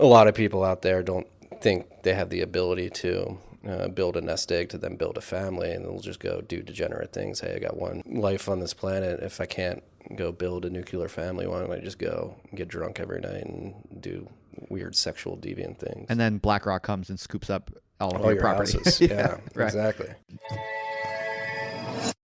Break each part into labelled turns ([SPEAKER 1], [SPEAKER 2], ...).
[SPEAKER 1] a lot of people out there don't think they have the ability to build a nest egg to then build a family, and they'll just go do degenerate things. Hey, I got one life on this planet. If I can't go build a nuclear family, why don't I just go get drunk every night and do weird sexual deviant things?
[SPEAKER 2] And then BlackRock comes and scoops up all of
[SPEAKER 1] All
[SPEAKER 2] your property.
[SPEAKER 1] houses. Yeah,
[SPEAKER 2] right.
[SPEAKER 1] Exactly.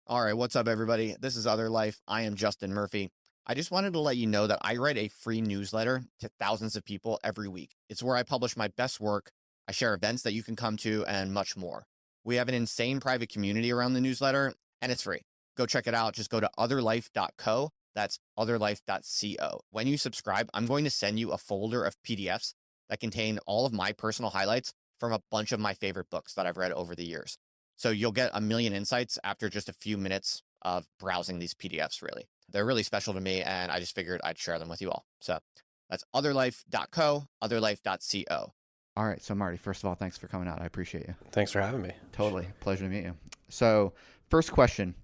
[SPEAKER 3] All right, what's up, everybody? This is Other Life. I am Justin Murphy. I just wanted to let you know that I write a free newsletter to thousands of people every week. It's where I publish my best work, I share events that you can come to, and much more. We have an insane private community around the newsletter, and it's free. Go check it out. Just go to otherlife.co. That's otherlife.co. When you subscribe, I'm going to send you a folder of PDFs that contain all of my personal highlights from a bunch of my favorite books that I've read over the years. So you'll get a million insights after just a few minutes of browsing these PDFs, really. They're really special to me, and I just figured I'd share them with you all. So that's otherlife.co, otherlife.co.
[SPEAKER 2] All right. So Marty, first of all, thanks for coming out. I appreciate you.
[SPEAKER 1] Thanks for having me.
[SPEAKER 2] Totally. Pleasure to meet you. So first question,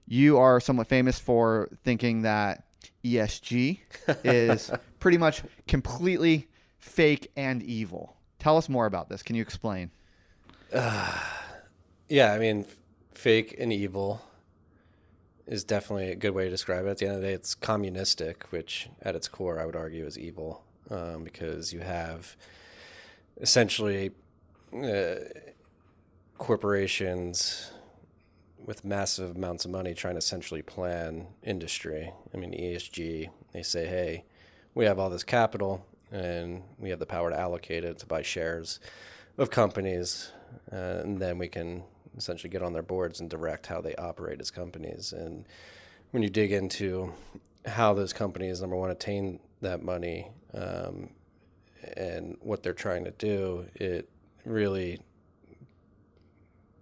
[SPEAKER 2] you are somewhat famous for thinking that ESG is pretty much completely fake and evil. Tell us more about this. Can you explain?
[SPEAKER 1] Yeah, I mean, fake and evil is definitely a good way to describe it. At the end of the day, it's communistic, which at its core I would argue is evil, because you have essentially corporations with massive amounts of money trying to essentially plan industry. I mean, ESG, they say, hey, we have all this capital and we have the power to allocate it to buy shares of companies, and then we can essentially get on their boards and direct how they operate as companies. And when you dig into how those companies, number one, attain that money, and what they're trying to do, it really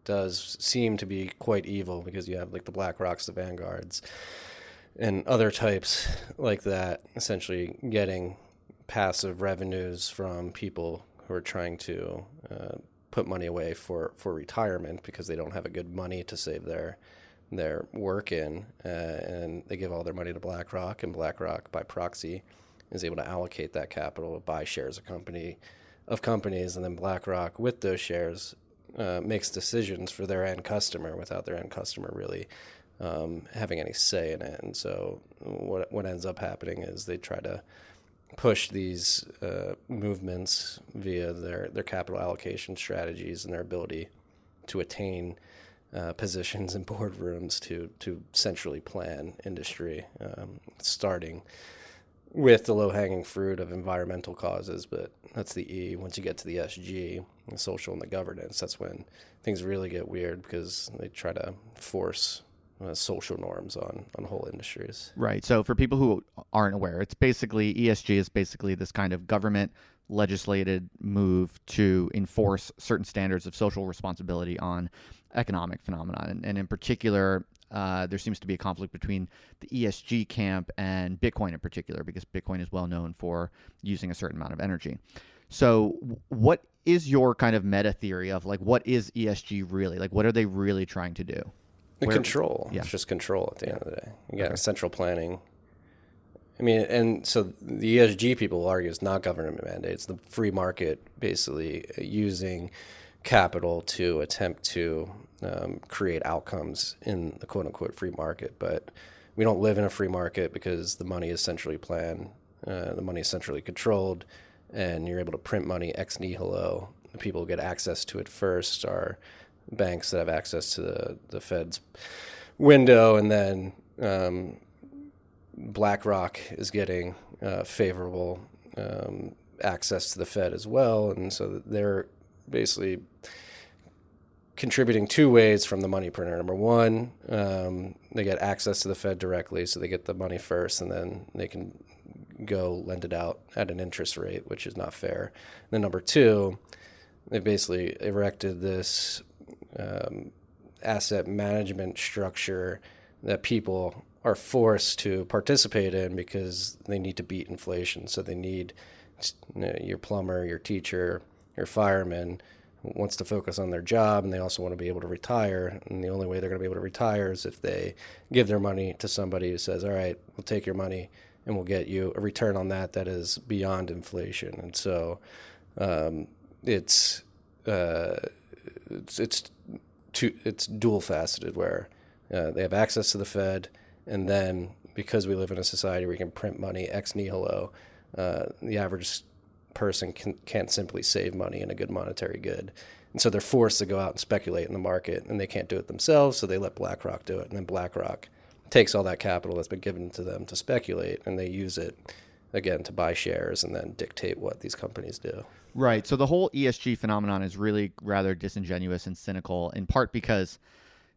[SPEAKER 1] does seem to be quite evil, because you have like the BlackRocks, the Vanguards, and other types like that, essentially getting passive revenues from people who are trying to put money away for retirement because they don't have a good money to save their work in, and they give all their money to BlackRock, and BlackRock by proxy is able to allocate that capital, buy shares of companies, and then BlackRock with those shares makes decisions for their end customer without their end customer really having any say in it. And so what ends up happening is they try to push these movements via their capital allocation strategies and their ability to attain positions in boardrooms to centrally plan industry, starting with the low-hanging fruit of environmental causes, but that's the E. Once you get to the SG, the social and the governance, that's when things really get weird, because they try to force social norms on whole industries.
[SPEAKER 2] Right. So for people who aren't aware, it's basically ESG is basically this kind of government legislated move to enforce certain standards of social responsibility on economic phenomena. And in particular, there seems to be a conflict between the ESG camp and Bitcoin in particular, because Bitcoin is well known for using a certain amount of energy. So what is your kind of meta theory of like, what is ESG really? Like, what are they really trying to do?
[SPEAKER 1] Control.
[SPEAKER 2] Yeah.
[SPEAKER 1] It's just control at the end of the day. You got central planning. I mean, and so the ESG people will argue it's not government mandates, the free market basically using capital to attempt to create outcomes in the quote-unquote free market. But we don't live in a free market because the money is centrally planned, the money is centrally controlled, and you're able to print money ex nihilo. The people who get access to it first are banks that have access to the Fed's window, and then BlackRock is getting favorable access to the Fed as well, and so they're basically contributing two ways from the money printer. Number one, they get access to the Fed directly, so they get the money first, and then they can go lend it out at an interest rate, which is not fair. And then number two, they basically erected this asset management structure that people are forced to participate in because they need to beat inflation. So they need your plumber, your teacher, your fireman wants to focus on their job, and they also want to be able to retire. And the only way they're going to be able to retire is if they give their money to somebody who says, all right, we'll take your money and we'll get you a return on that is beyond inflation. And so it's dual faceted, where they have access to the Fed, and then because we live in a society where you can print money ex nihilo, the average person can't simply save money in a good monetary good. And so they're forced to go out and speculate in the market, and they can't do it themselves, so they let BlackRock do it. And then BlackRock takes all that capital that's been given to them to speculate, and they use it, again, to buy shares and then dictate what these companies do.
[SPEAKER 2] Right. So the whole ESG phenomenon is really rather disingenuous and cynical, in part because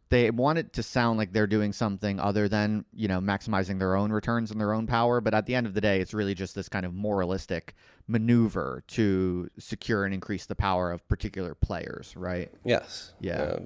[SPEAKER 2] they want it to sound like they're doing something other than, maximizing their own returns and their own power. But at the end of the day, it's really just this kind of moralistic maneuver to secure and increase the power of particular players, right?
[SPEAKER 1] Yes.
[SPEAKER 2] Yeah.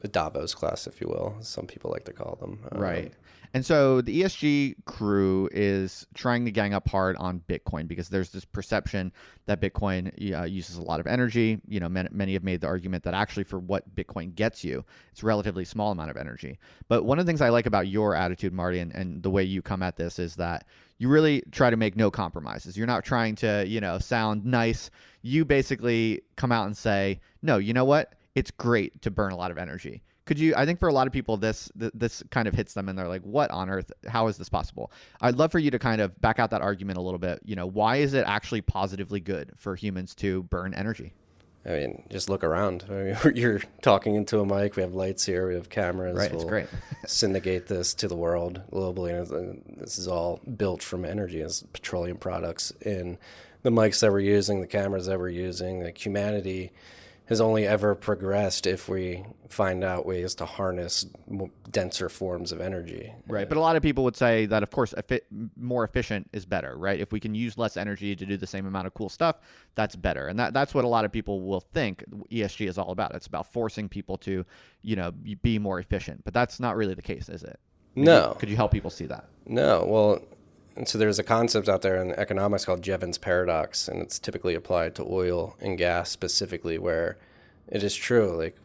[SPEAKER 1] The Davos class, if you will, as some people like to call them.
[SPEAKER 2] Right. And so the ESG crew is trying to gang up hard on Bitcoin because there's this perception that Bitcoin uses a lot of energy. Many have made the argument that actually for what Bitcoin gets you, it's a relatively small amount of energy. But one of the things I like about your attitude, Marty, and the way you come at this is that you really try to make no compromises. You're not trying to, sound nice. You basically come out and say, no, you know what? It's great to burn a lot of energy. I think for a lot of people, this kind of hits them and they're like, what on earth? How is this possible? I'd love for you to kind of back out that argument a little bit. Why is it actually positively good for humans to burn energy?
[SPEAKER 1] I mean, just look around. I mean, you're talking into a mic. We have lights here. We have cameras.
[SPEAKER 2] Right, it's great.
[SPEAKER 1] Syndicate this to the world globally. And this is all built from energy as petroleum products. And the mics that we're using, the cameras that we're using, like humanity has only ever progressed if we find out ways to harness denser forms of energy.
[SPEAKER 2] Right. But a lot of people would say that, of course, more efficient is better, right? If we can use less energy to do the same amount of cool stuff, that's better. And that's what a lot of people will think ESG is all about. It's about forcing people to, be more efficient. But that's not really the case, is it?
[SPEAKER 1] No.
[SPEAKER 2] Could you help people see that?
[SPEAKER 1] No. Well, and so there's a concept out there in economics called Jevons paradox, and it's typically applied to oil and gas specifically, where it is true. Like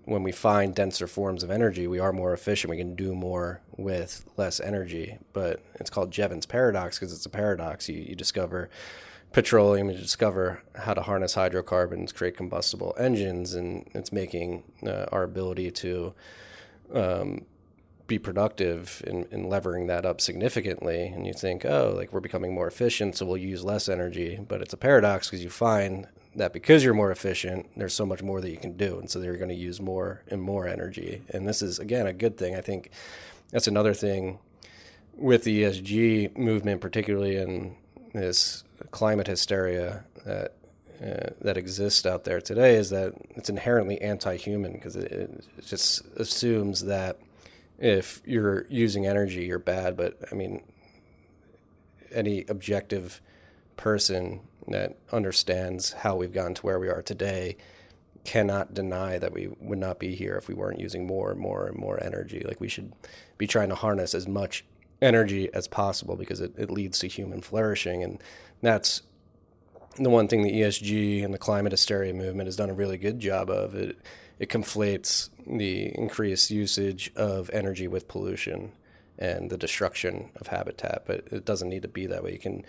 [SPEAKER 1] when we find denser forms of energy, we are more efficient. We can do more with less energy. But it's called Jevons paradox because it's a paradox. You discover petroleum, you discover how to harness hydrocarbons, create combustible engines, and it's making our ability to be productive in levering that up significantly. And you think, we're becoming more efficient, so we'll use less energy. But it's a paradox because you find that because you're more efficient, there's so much more that you can do. And so they're going to use more and more energy. And this is, again, a good thing. I think that's another thing with the ESG movement, particularly in this climate hysteria that exists out there today, is that it's inherently anti-human because it just assumes that if you're using energy, you're bad. But I mean, any objective person that understands how we've gotten to where we are today cannot deny that we would not be here if we weren't using more and more and more energy. Like, we should be trying to harness as much energy as possible because it leads to human flourishing. And that's the one thing the ESG and the climate hysteria movement has done a really good job of. It conflates the increased usage of energy with pollution and the destruction of habitat, but it doesn't need to be that way. You can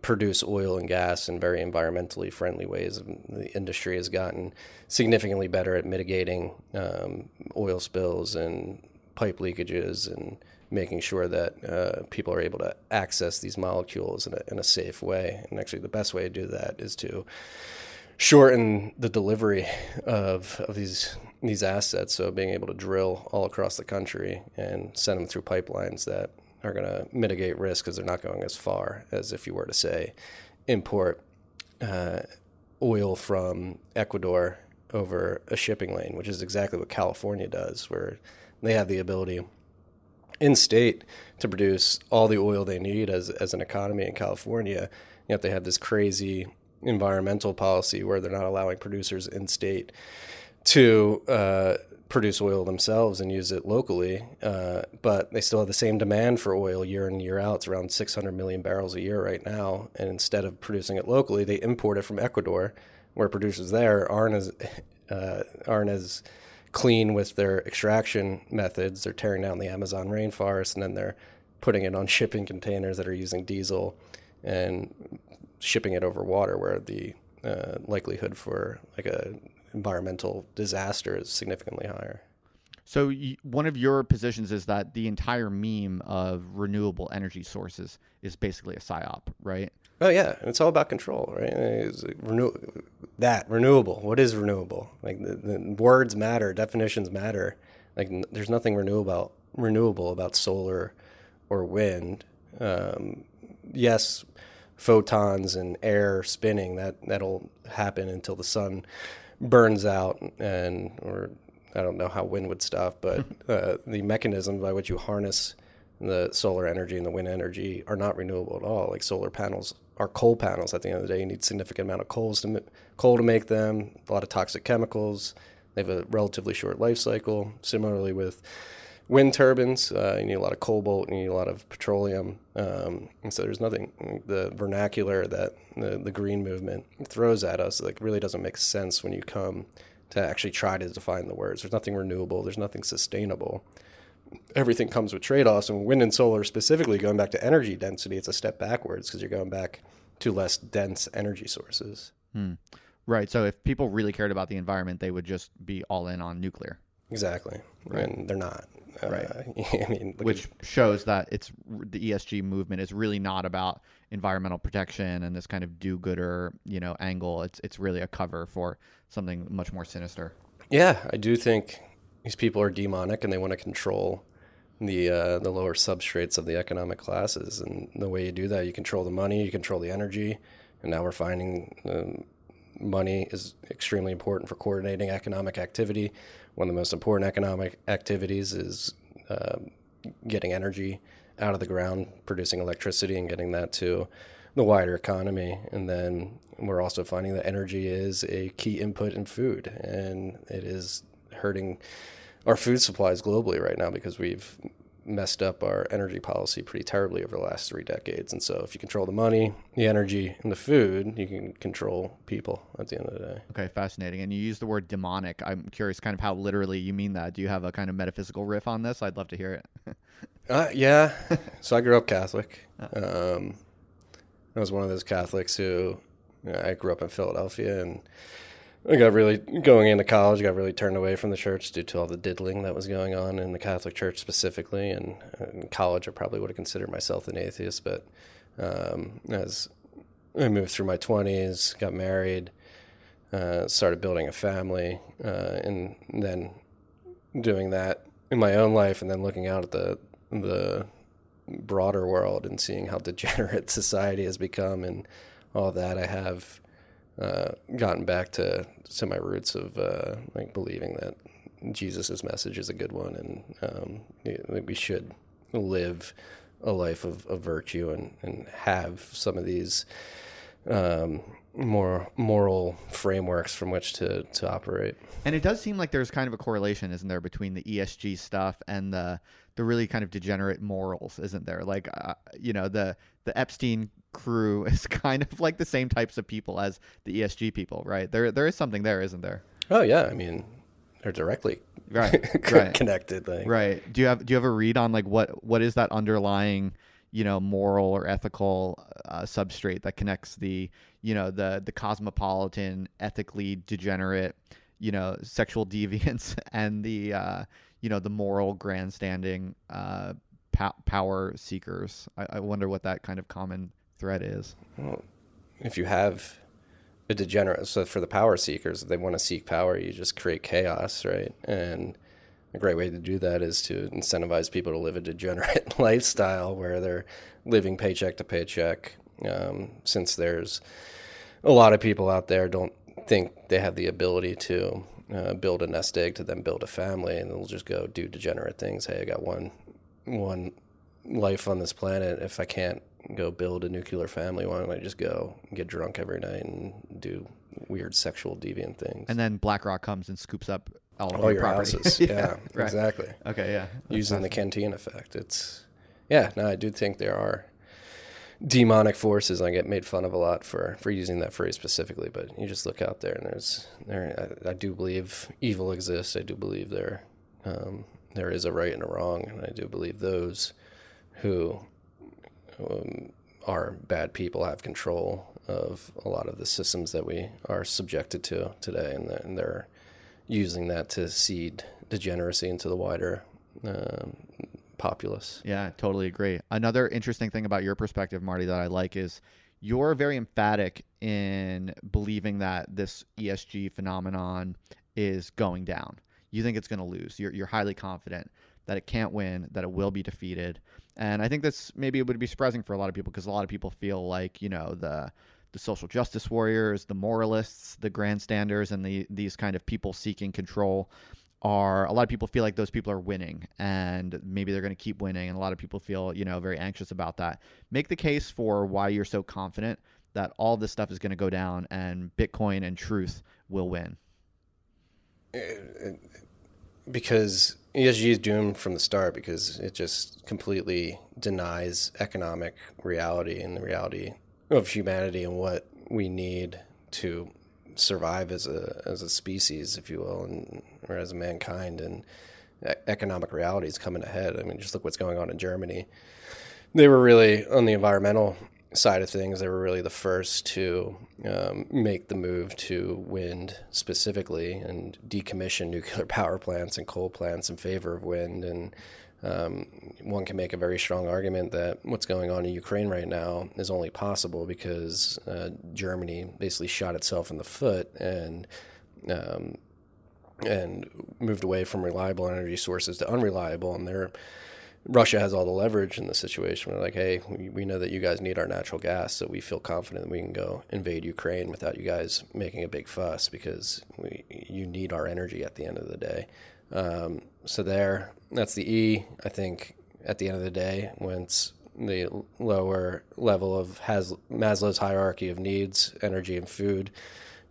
[SPEAKER 1] produce oil and gas in very environmentally friendly ways. The industry has gotten significantly better at mitigating oil spills and pipe leakages and making sure that people are able to access these molecules in a safe way. And actually, the best way to do that is to shorten the delivery of these assets. So being able to drill all across the country and send them through pipelines that are going to mitigate risk because they're not going as far as if you were to, say, import oil from Ecuador over a shipping lane, which is exactly what California does, where they have the ability in state to produce all the oil they need as an economy in California. Yet they have this crazy environmental policy where they're not allowing producers in state to produce oil themselves and use it locally, but they still have the same demand for oil year in, year out. It's around 600 million barrels a year right now, and instead of producing it locally, they import it from Ecuador, where producers there aren't as clean with their extraction methods. They're tearing down the Amazon rainforest, and then they're putting it on shipping containers that are using diesel and shipping it over water, where the likelihood for like a environmental disaster is significantly higher.
[SPEAKER 2] So one of your positions is that the entire meme of renewable energy sources is basically a psyop, right?
[SPEAKER 1] Oh yeah, it's all about control, right? It's like renewable. What is renewable? Like the words matter, definitions matter. Like there's nothing renewable about solar or wind. Yes, photons and air spinning, that'll happen until the sun burns out, or I don't know how wind would stop, but the mechanism by which you harness the solar energy and the wind energy are not renewable at all. Like solar panels are coal panels. At the end of the day, you need a significant amount of coal to make them. A lot of toxic chemicals. They have a relatively short life cycle. Similarly with wind turbines, you need a lot of cobalt, you need a lot of petroleum. And so there's nothing, the vernacular that the green movement throws at us, like really doesn't make sense when you come to actually try to define the words. There's nothing renewable. There's nothing sustainable. Everything comes with trade-offs, and wind and solar specifically, going back to energy density, it's a step backwards because you're going back to less dense energy sources.
[SPEAKER 2] Right. So if people really cared about the environment, they would just be all in on nuclear.
[SPEAKER 1] Exactly. Right. And they're not.
[SPEAKER 2] Right.
[SPEAKER 1] I mean,
[SPEAKER 2] which shows that the ESG movement is really not about environmental protection and this kind of do-gooder, angle. It's really a cover for something much more sinister.
[SPEAKER 1] Yeah, I do think these people are demonic and they want to control the lower substrates of the economic classes. And the way you do that, you control the money, you control the energy. And now we're finding money is extremely important for coordinating economic activity. One of the most important economic activities is getting energy out of the ground, producing electricity and getting that to the wider economy. And then we're also finding that energy is a key input in food, and it is hurting our food supplies globally right now because we've messed up our energy policy pretty terribly over the last 3 decades. And so if you control the money, the energy, and the food, you can control people at the end of the day.
[SPEAKER 2] Okay, fascinating. And you use the word demonic. I'm curious kind of how literally you mean that. Do you have a kind of metaphysical riff on this? I'd love to hear it.
[SPEAKER 1] Yeah. So I grew up Catholic. I was one of those Catholics who, I grew up in Philadelphia, and I got really, going into college, got really turned away from the church due to all the diddling that was going on in the Catholic Church specifically. And in college, I probably would have considered myself an atheist. But as I moved through my 20s, got married, started building a family, and then doing that in my own life, and then looking out at the broader world and seeing how degenerate society has become and all that, I have gotten back to my roots of like believing that Jesus's message is a good one, and we should live a life of virtue and have some of these more moral frameworks from which to operate.
[SPEAKER 2] And it does seem like there's kind of a correlation, isn't there, between the ESG stuff and the really kind of degenerate morals, isn't there? Like, the Epstein crew is kind of like the same types of people as the ESG people, right? There is something there, isn't there?
[SPEAKER 1] Oh yeah, I mean, they're directly
[SPEAKER 2] right.
[SPEAKER 1] connected.
[SPEAKER 2] Right. Do you have a read on like what is that underlying, moral or ethical substrate that connects the cosmopolitan, ethically degenerate, sexual deviance and the moral grandstanding power seekers? I wonder what that kind of common thread is.
[SPEAKER 1] Well, if you have a degenerate, so for the power seekers, if they want to seek power, you just create chaos, right? And a great way to do that is to incentivize people to live a degenerate lifestyle where they're living paycheck to paycheck. Since there's a lot of people out there don't think they have the ability to build a nest egg to then build a family, and they'll just go do degenerate things. Hey, I got one life on this planet. If I can't go build a nuclear family, why don't I just go get drunk every night and do weird sexual deviant things?
[SPEAKER 2] And then BlackRock comes and scoops up
[SPEAKER 1] all your
[SPEAKER 2] property.
[SPEAKER 1] houses. Yeah,
[SPEAKER 2] right.
[SPEAKER 1] Exactly.
[SPEAKER 2] Okay, yeah.
[SPEAKER 1] Using the canteen effect. I do think there are demonic forces. I get made fun of a lot for using that phrase specifically, but you just look out there and I do believe evil exists. I do believe there is a right and a wrong, and I do believe those who are bad people have control of a lot of the systems that we are subjected to today, and they're using that to seed degeneracy into the wider populace.
[SPEAKER 2] Yeah, totally agree. Another interesting thing about your perspective, Marty, that I like is you're very emphatic in believing that this ESG phenomenon is going down. You think it's going to lose. You're highly confident that it can't win, that it will be defeated. And I think that's maybe it would be surprising for a lot of people, because a lot of people feel like, the social justice warriors, the moralists, the grandstanders, and these kind of people seeking control a lot of people feel like those people are winning, and maybe they're going to keep winning. And a lot of people feel, very anxious about that. Make the case for why you're so confident that all this stuff is going to go down and Bitcoin and truth will win.
[SPEAKER 1] Because ESG is doomed from the start, because it just completely denies economic reality and the reality of humanity and what we need to survive as a species, if you will, or as a mankind. And economic reality is coming ahead. I mean, just look what's going on in Germany. They were really, on the environmental side of things, they were really the first to make the move to wind specifically and decommission nuclear power plants and coal plants in favor of wind. And one can make a very strong argument that what's going on in Ukraine right now is only possible because Germany basically shot itself in the foot and moved away from reliable energy sources to unreliable. And Russia has all the leverage in the situation. We're like, hey, we know that you guys need our natural gas, so we feel confident that we can go invade Ukraine without you guys making a big fuss, because you need our energy at the end of the day. So that's the E. I think at the end of the day, once the lower level of Maslow's hierarchy of needs, energy and food,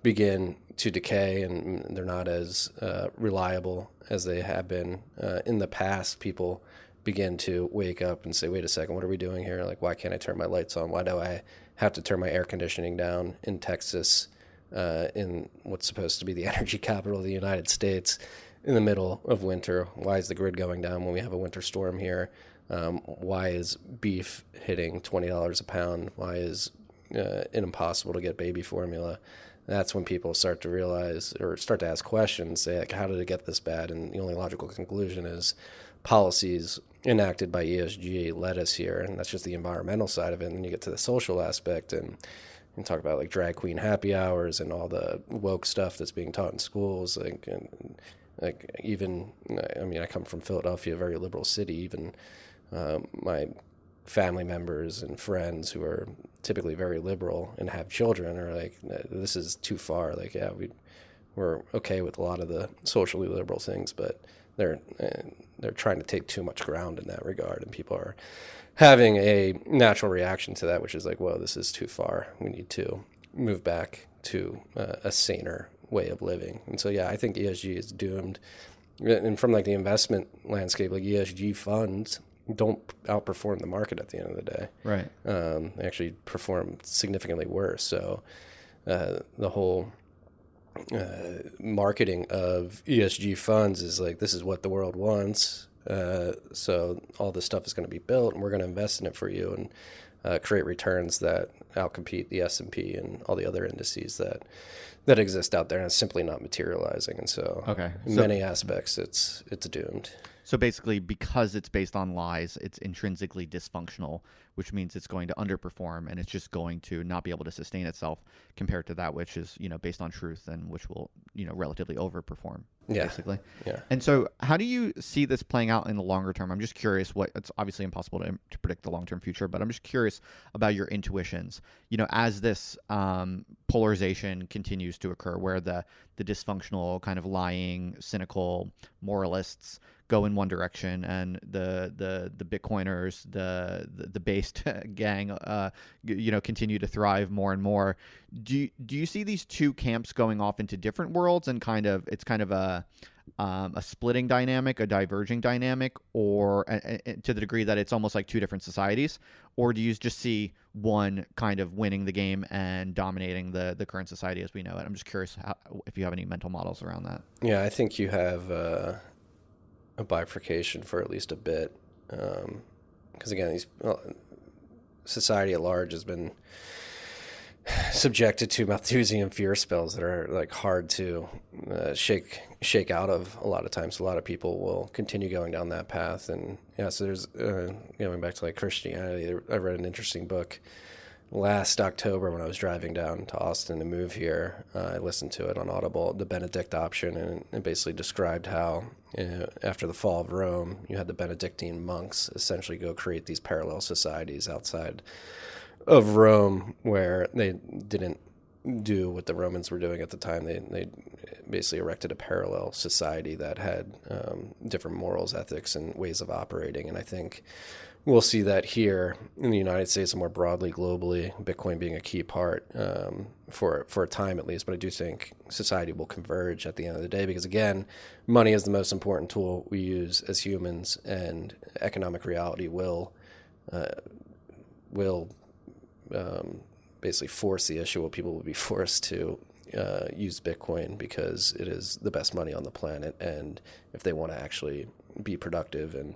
[SPEAKER 1] begin to decay, and they're not as reliable as they have been in the past, people begin to wake up and say, wait a second, what are we doing here? Like, why can't I turn my lights on? Why do I have to turn my air conditioning down in Texas, in what's supposed to be the energy capital of the United States, in the middle of winter? Why is the grid going down when we have a winter storm here? Why is beef hitting $20 a pound? Why is it impossible to get baby formula? That's when people start to realize, or start to ask questions, say, like, how did it get this bad? And the only logical conclusion is policies enacted by ESG led us here. And that's just the environmental side of it. And then you get to the social aspect, and talk about like drag queen happy hours and all the woke stuff that's being taught in schools. Like even, I mean, I come from Philadelphia, a very liberal city. Even my family members and friends who are typically very liberal and have children are like, this is too far. Like, yeah, we're okay with a lot of the socially liberal things, but they're trying to take too much ground in that regard, and people are having a natural reaction to that, which is like, whoa, this is too far. We need to move back to a saner way of living. And so, yeah, I think ESG is doomed. And from like the investment landscape, like ESG funds don't outperform the market at the end of the day.
[SPEAKER 2] Right.
[SPEAKER 1] They actually perform significantly worse. So the whole marketing of ESG funds is like, this is what the world wants. So all this stuff is going to be built, and we're going to invest in it for you and create returns that outcompete the S&P and all the other indices that exist out there, and it's simply not materializing. And so, in many aspects, it's doomed.
[SPEAKER 2] So basically, because it's based on lies, it's intrinsically dysfunctional, which means it's going to underperform, and it's just going to not be able to sustain itself compared to that which is, based on truth, and which will, relatively overperform.
[SPEAKER 1] Yeah.
[SPEAKER 2] Basically.
[SPEAKER 1] Yeah.
[SPEAKER 2] And so how do you see this playing out in the longer term? I'm just curious it's obviously impossible to predict the long-term future, but I'm just curious about your intuitions, as this polarization continues to occur, where the dysfunctional kind of lying, cynical moralists go in one direction, and the Bitcoiners, the based gang, continue to thrive more and more. Do you see these two camps going off into different worlds, and it's kind of a splitting dynamic, a diverging dynamic, or to the degree that it's almost like two different societies? Or do you just see one kind of winning the game and dominating the current society as we know it? I'm just curious if you have any mental models around that.
[SPEAKER 1] Yeah, I think you have a bifurcation for at least a bit. because again, society at large has been subjected to Malthusian fear spells that are like hard to shake out of a lot of times. A lot of people will continue going down that path. And yeah, so there's going back to like Christianity. I read an interesting book last October when I was driving down to Austin to move here. I listened to it on Audible, the Benedict option, and it basically described how after the fall of Rome, you had the Benedictine monks essentially go create these parallel societies outside of Rome where they didn't do what the Romans were doing at the time. They basically erected a parallel society that had different morals, ethics, and ways of operating. And I think we'll see that here in the United States and more broadly globally, Bitcoin being a key part for a time at least. But I do think society will converge at the end of the day because, again, money is the most important tool we use as humans, and economic reality will basically force the issue. People will be forced to use Bitcoin because it is the best money on the planet. And if they want to actually be productive and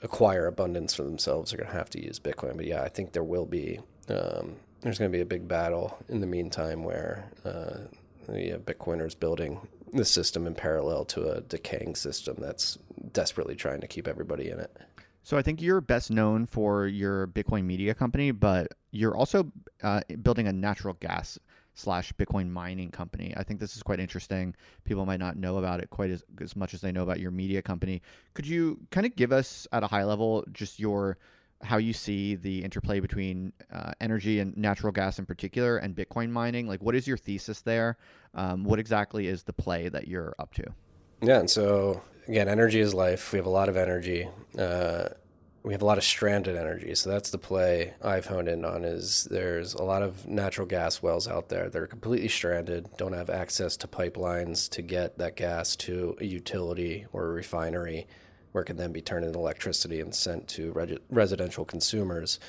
[SPEAKER 1] acquire abundance for themselves, they're going to have to use Bitcoin. But yeah, I think there will be, there's going to be a big battle in the meantime where the Bitcoiners building the system in parallel to a decaying system that's desperately trying to keep everybody in it.
[SPEAKER 2] So I think you're best known for your Bitcoin media company, but you're also building a natural gas / Bitcoin mining company. I think this is quite interesting. People might not know about it quite as much as they know about your media company. Could you kind of give us at a high level just how you see the interplay between energy and natural gas in particular and Bitcoin mining? Like, what is your thesis there? What exactly is the play that you're up to?
[SPEAKER 1] Yeah, and so again, energy is life. We have a lot of energy. We have a lot of stranded energy. So that's the play I've honed in on. Is there's a lot of natural gas wells out there that are completely stranded, don't have access to pipelines to get that gas to a utility or a refinery where it can then be turned into electricity and sent to residential consumers.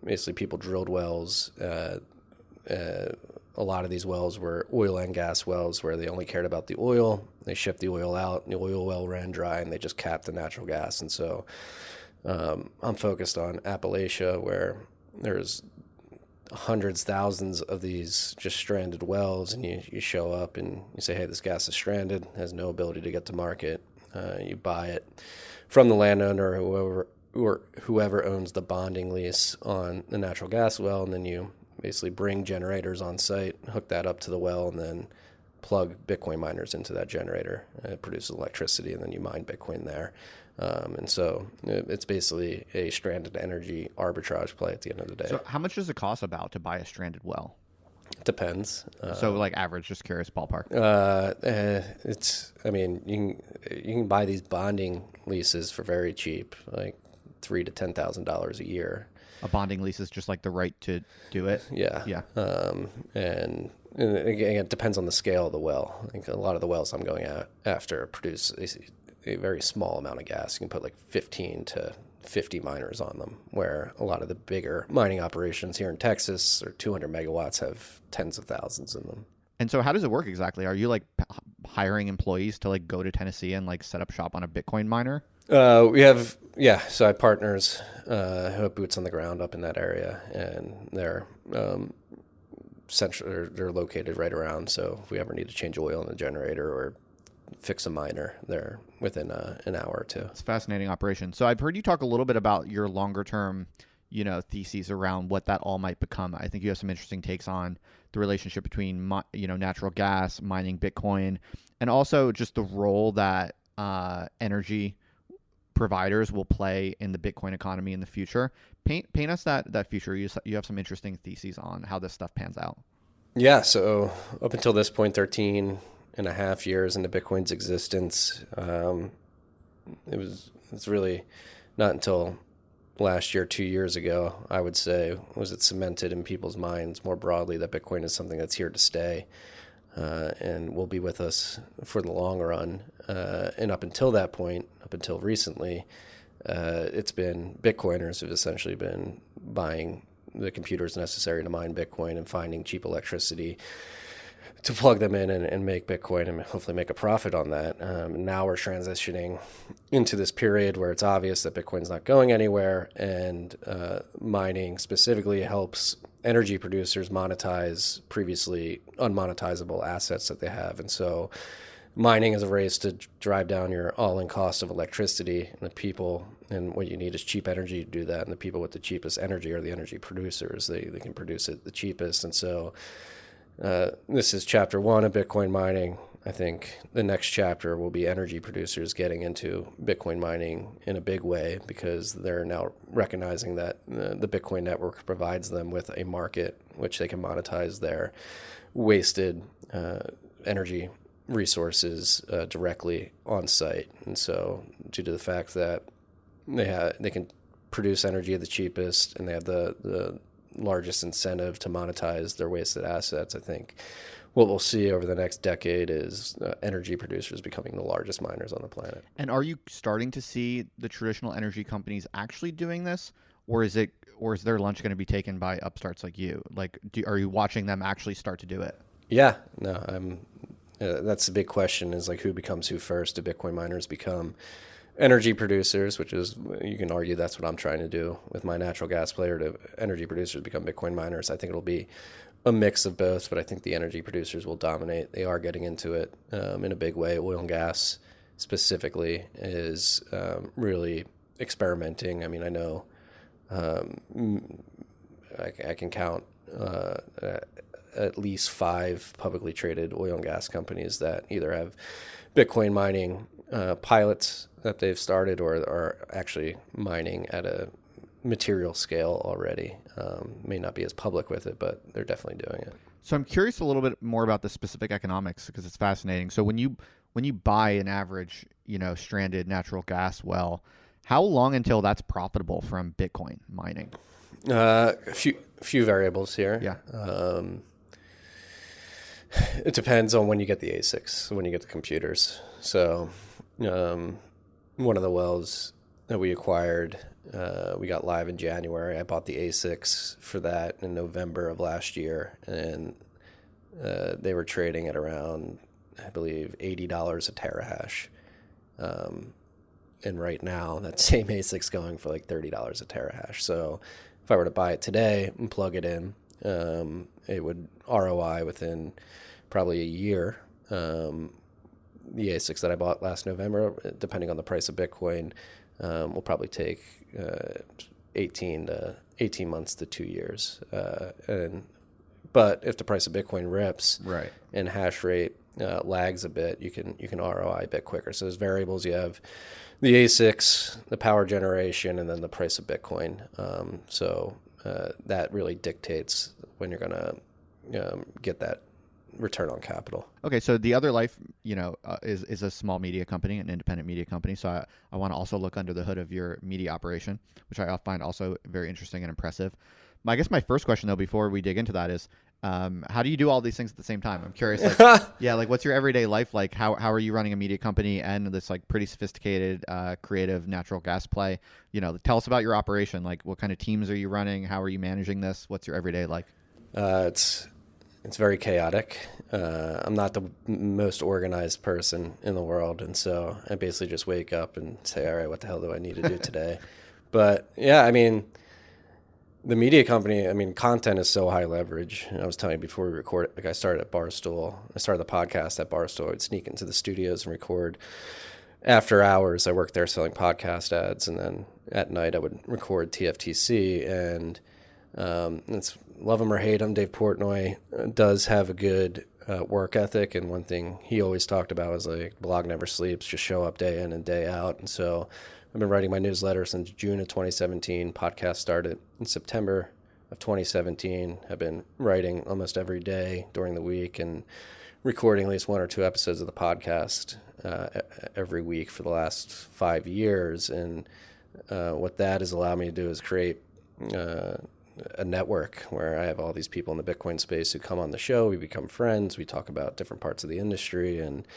[SPEAKER 1] Basically, people drilled wells. A lot of these wells were oil and gas wells where they only cared about the oil. They shipped the oil out, and the oil well ran dry, and they just capped the natural gas. And so I'm focused on Appalachia, where there's hundreds, thousands of these just stranded wells, and you show up and you say, hey, this gas is stranded, has no ability to get to market. You buy it from the landowner or whoever owns the bonding lease on the natural gas well, and then you basically bring generators on site, hook that up to the well, and then plug Bitcoin miners into that generator. It produces electricity, and then you mine Bitcoin there. And so it's basically a stranded energy arbitrage play at the end of the day.
[SPEAKER 2] So how much does it cost about to buy a stranded well?
[SPEAKER 1] It depends.
[SPEAKER 2] So like average, just curious, ballpark.
[SPEAKER 1] You can buy these bonding leases for very cheap, like $3,000 to $10,000 a year.
[SPEAKER 2] A bonding lease is just like the right to do it?
[SPEAKER 1] Yeah.
[SPEAKER 2] Yeah.
[SPEAKER 1] And again, it depends on the scale of the well. I think a lot of the wells I'm going after produce a very small amount of gas. You can put like 15 to 50 miners on them, where a lot of the bigger mining operations here in Texas or 200 megawatts have tens of thousands in them.
[SPEAKER 2] And so how does it work exactly? Are you like hiring employees to like go to Tennessee and like set up shop on a Bitcoin miner?
[SPEAKER 1] So I have partners who have boots on the ground up in that area, and they're they're located right around. So if we ever need to change oil in the generator or fix a miner, they're within an hour or two.
[SPEAKER 2] It's a fascinating operation. So I've heard you talk a little bit about your longer term, theses around what that all might become. I think you have some interesting takes on the relationship between, natural gas, mining Bitcoin, and also just the role that energy providers will play in the Bitcoin economy in the future. Paint us that future. You have some interesting theses on how this stuff pans out.
[SPEAKER 1] Yeah. So up until this point, 13 and a half years into Bitcoin's existence, it's really not until last year, 2 years ago, I would say, was it cemented in people's minds more broadly that Bitcoin is something that's here to stay and will be with us for the long run. And up until that point, up until recently, it's been Bitcoiners who've essentially been buying the computers necessary to mine Bitcoin and finding cheap electricity to plug them in and make Bitcoin and hopefully make a profit on that. Now we're transitioning into this period where it's obvious that Bitcoin's not going anywhere, and mining specifically helps energy producers monetize previously unmonetizable assets that they have. And so mining is a race to drive down your all-in cost of electricity, and the people, and what you need is cheap energy to do that, and the people with the cheapest energy are the energy producers. They can produce it the cheapest. And so this is chapter one of Bitcoin mining. I think the next chapter will be energy producers getting into Bitcoin mining in a big way, because they're now recognizing that the Bitcoin network provides them with a market which they can monetize their wasted energy resources directly on site. And so due to the fact that they can produce energy at the cheapest, and they have the largest incentive to monetize their wasted assets, I think what we'll see over the next decade is energy producers becoming the largest miners on the planet.
[SPEAKER 2] And are you starting to see the traditional energy companies actually doing this, or is their lunch going to be taken by upstarts like you? Like, are you watching them actually start to do it?
[SPEAKER 1] Yeah, no, that's the big question, is like, who becomes who first? Do Bitcoin miners become energy producers, which is, you can argue that's what I'm trying to do with my natural gas player, to energy producers become Bitcoin miners. I think it'll be a mix of both, but I think the energy producers will dominate. They are getting into it in a big way. Oil and gas specifically is really experimenting. I mean, I know I can count at least 5 publicly traded oil and gas companies that either have Bitcoin mining pilots that they've started, or are actually mining at a material scale already. May not be as public with it, but they're definitely doing it.
[SPEAKER 2] So I'm curious a little bit more about the specific economics, because it's fascinating. So when you buy an average, stranded natural gas well, how long until that's profitable from Bitcoin mining?
[SPEAKER 1] A few variables here.
[SPEAKER 2] Yeah.
[SPEAKER 1] It depends on when you get the ASICs, when you get the computers. So one of the wells that we acquired, we got live in January. I bought the ASICs for that in November of last year, and they were trading at around, I believe, $80 a terahash. And right now, that same ASIC's going for like $30 a terahash. So if I were to buy it today and plug it in, it would ROI within probably a year. The ASICs that I bought last November, depending on the price of Bitcoin, will probably take 18 months to 2 years. But if the price of Bitcoin rips,
[SPEAKER 2] right, and
[SPEAKER 1] hash rate lags a bit, you can ROI a bit quicker. So there's variables. You have the ASICs, the power generation, and then the price of Bitcoin. So that really dictates when you're going to get that return on capital.
[SPEAKER 2] Okay, so The Other Life, is a small media company, an independent media company. So I want to also look under the hood of your media operation, which I find also very interesting and impressive. I guess my first question, though, before we dig into that is, how do you do all these things at the same time? I'm curious. What's your everyday life like? How are you running a media company and this like pretty sophisticated, creative natural gas play? Tell us about your operation. Like, what kind of teams are you running? How are you managing this? What's your everyday like?
[SPEAKER 1] It's very chaotic. I'm not the most organized person in the world, and so I basically just wake up and say, all right, what the hell do I need to do today? But yeah, I mean, the media company, content is so high leverage. I was telling you before we record, like, I started at Barstool. I started the podcast at Barstool. I'd sneak into the studios and record after hours. I worked there selling podcast ads, and then at night I would record TFTC. And it's love him or hate him, Dave Portnoy does have a good work ethic. And one thing he always talked about was like, blog never sleeps, just show up day in and day out. And so I've been writing my newsletter since June of 2017. Podcast started in September of 2017. I've been writing almost every day during the week and recording at least 1 or 2 episodes of the podcast every week for the last 5 years. And what that has allowed me to do is create a network where I have all these people in the Bitcoin space who come on the show. We become friends. We talk about different parts of the industry, and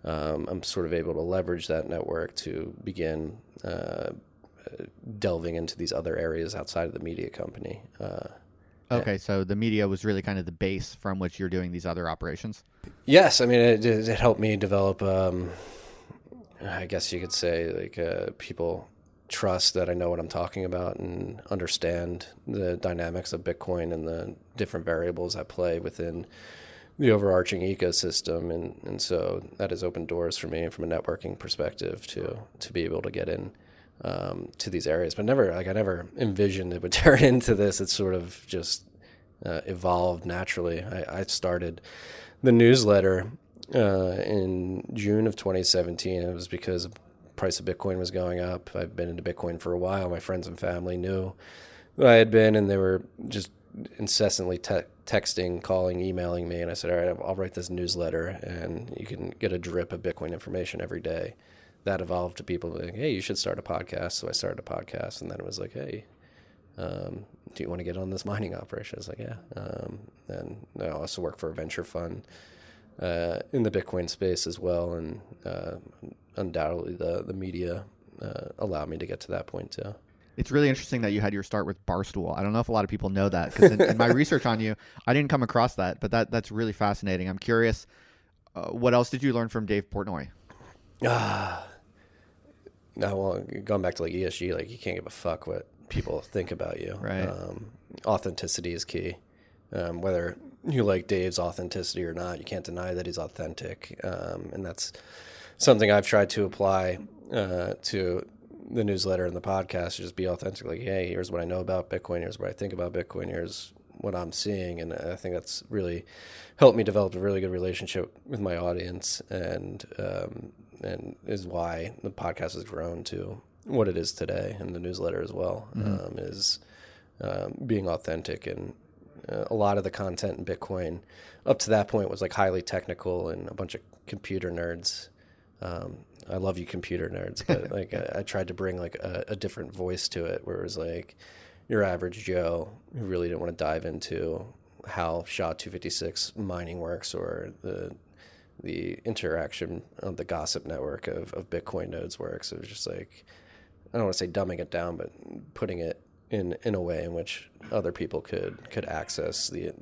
[SPEAKER 1] I'm sort of able to leverage that network to begin delving into these other areas outside of the media company.
[SPEAKER 2] Okay, so the media was really kind of the base from which you're doing these other operations.
[SPEAKER 1] Yes, I mean it helped me develop. I guess you could say like people trust that I know what I'm talking about and understand the dynamics of Bitcoin and the different variables at play within the overarching ecosystem, and so that has opened doors for me from a networking perspective to be able to get in to these areas. But I never envisioned it would turn into this. It's sort of just evolved naturally. I started the newsletter in June of 2017. It was because the price of Bitcoin was going up. I've been into Bitcoin for a while. My friends and family knew who I had been, and they were just incessantly texting, calling, emailing me. And I said, all right, I'll write this newsletter, and you can get a drip of Bitcoin information every day. That evolved to people like, hey, you should start a podcast. So I started a podcast, and then it was like, hey, do you want to get on this mining operation? I was like, yeah. And I also work for a venture fund in the Bitcoin space as well. And undoubtedly the media allowed me to get to that point too.
[SPEAKER 2] It's really interesting that you had your start with Barstool. I don't know if a lot of people know that, because in my research on you, I didn't come across that, but that's really fascinating. I'm curious, what else did you learn from Dave Portnoy?
[SPEAKER 1] No, well, going back to like ESG, like you can't give a fuck what people think about you.
[SPEAKER 2] Right.
[SPEAKER 1] Authenticity is key. Whether you like Dave's authenticity or not, you can't deny that he's authentic. And that's something I've tried to apply to the newsletter and the podcast. Just be authentic. Like, hey, here's what I know about Bitcoin. Here's what I think about Bitcoin. Here's what I'm seeing. And I think that's really helped me develop a really good relationship with my audience, and is why the podcast has grown to what it is today, and the newsletter as well. Is being authentic. And a lot of the content in Bitcoin up to that point was like highly technical and a bunch of computer nerds. I love you computer nerds, but like I tried to bring like a different voice to it, where it was like your average Joe who really didn't want to dive into how SHA-256 mining works, or the interaction of the gossip network of Bitcoin nodes works. It was just like, I don't want to say dumbing it down, but putting it in a way in which other people could access the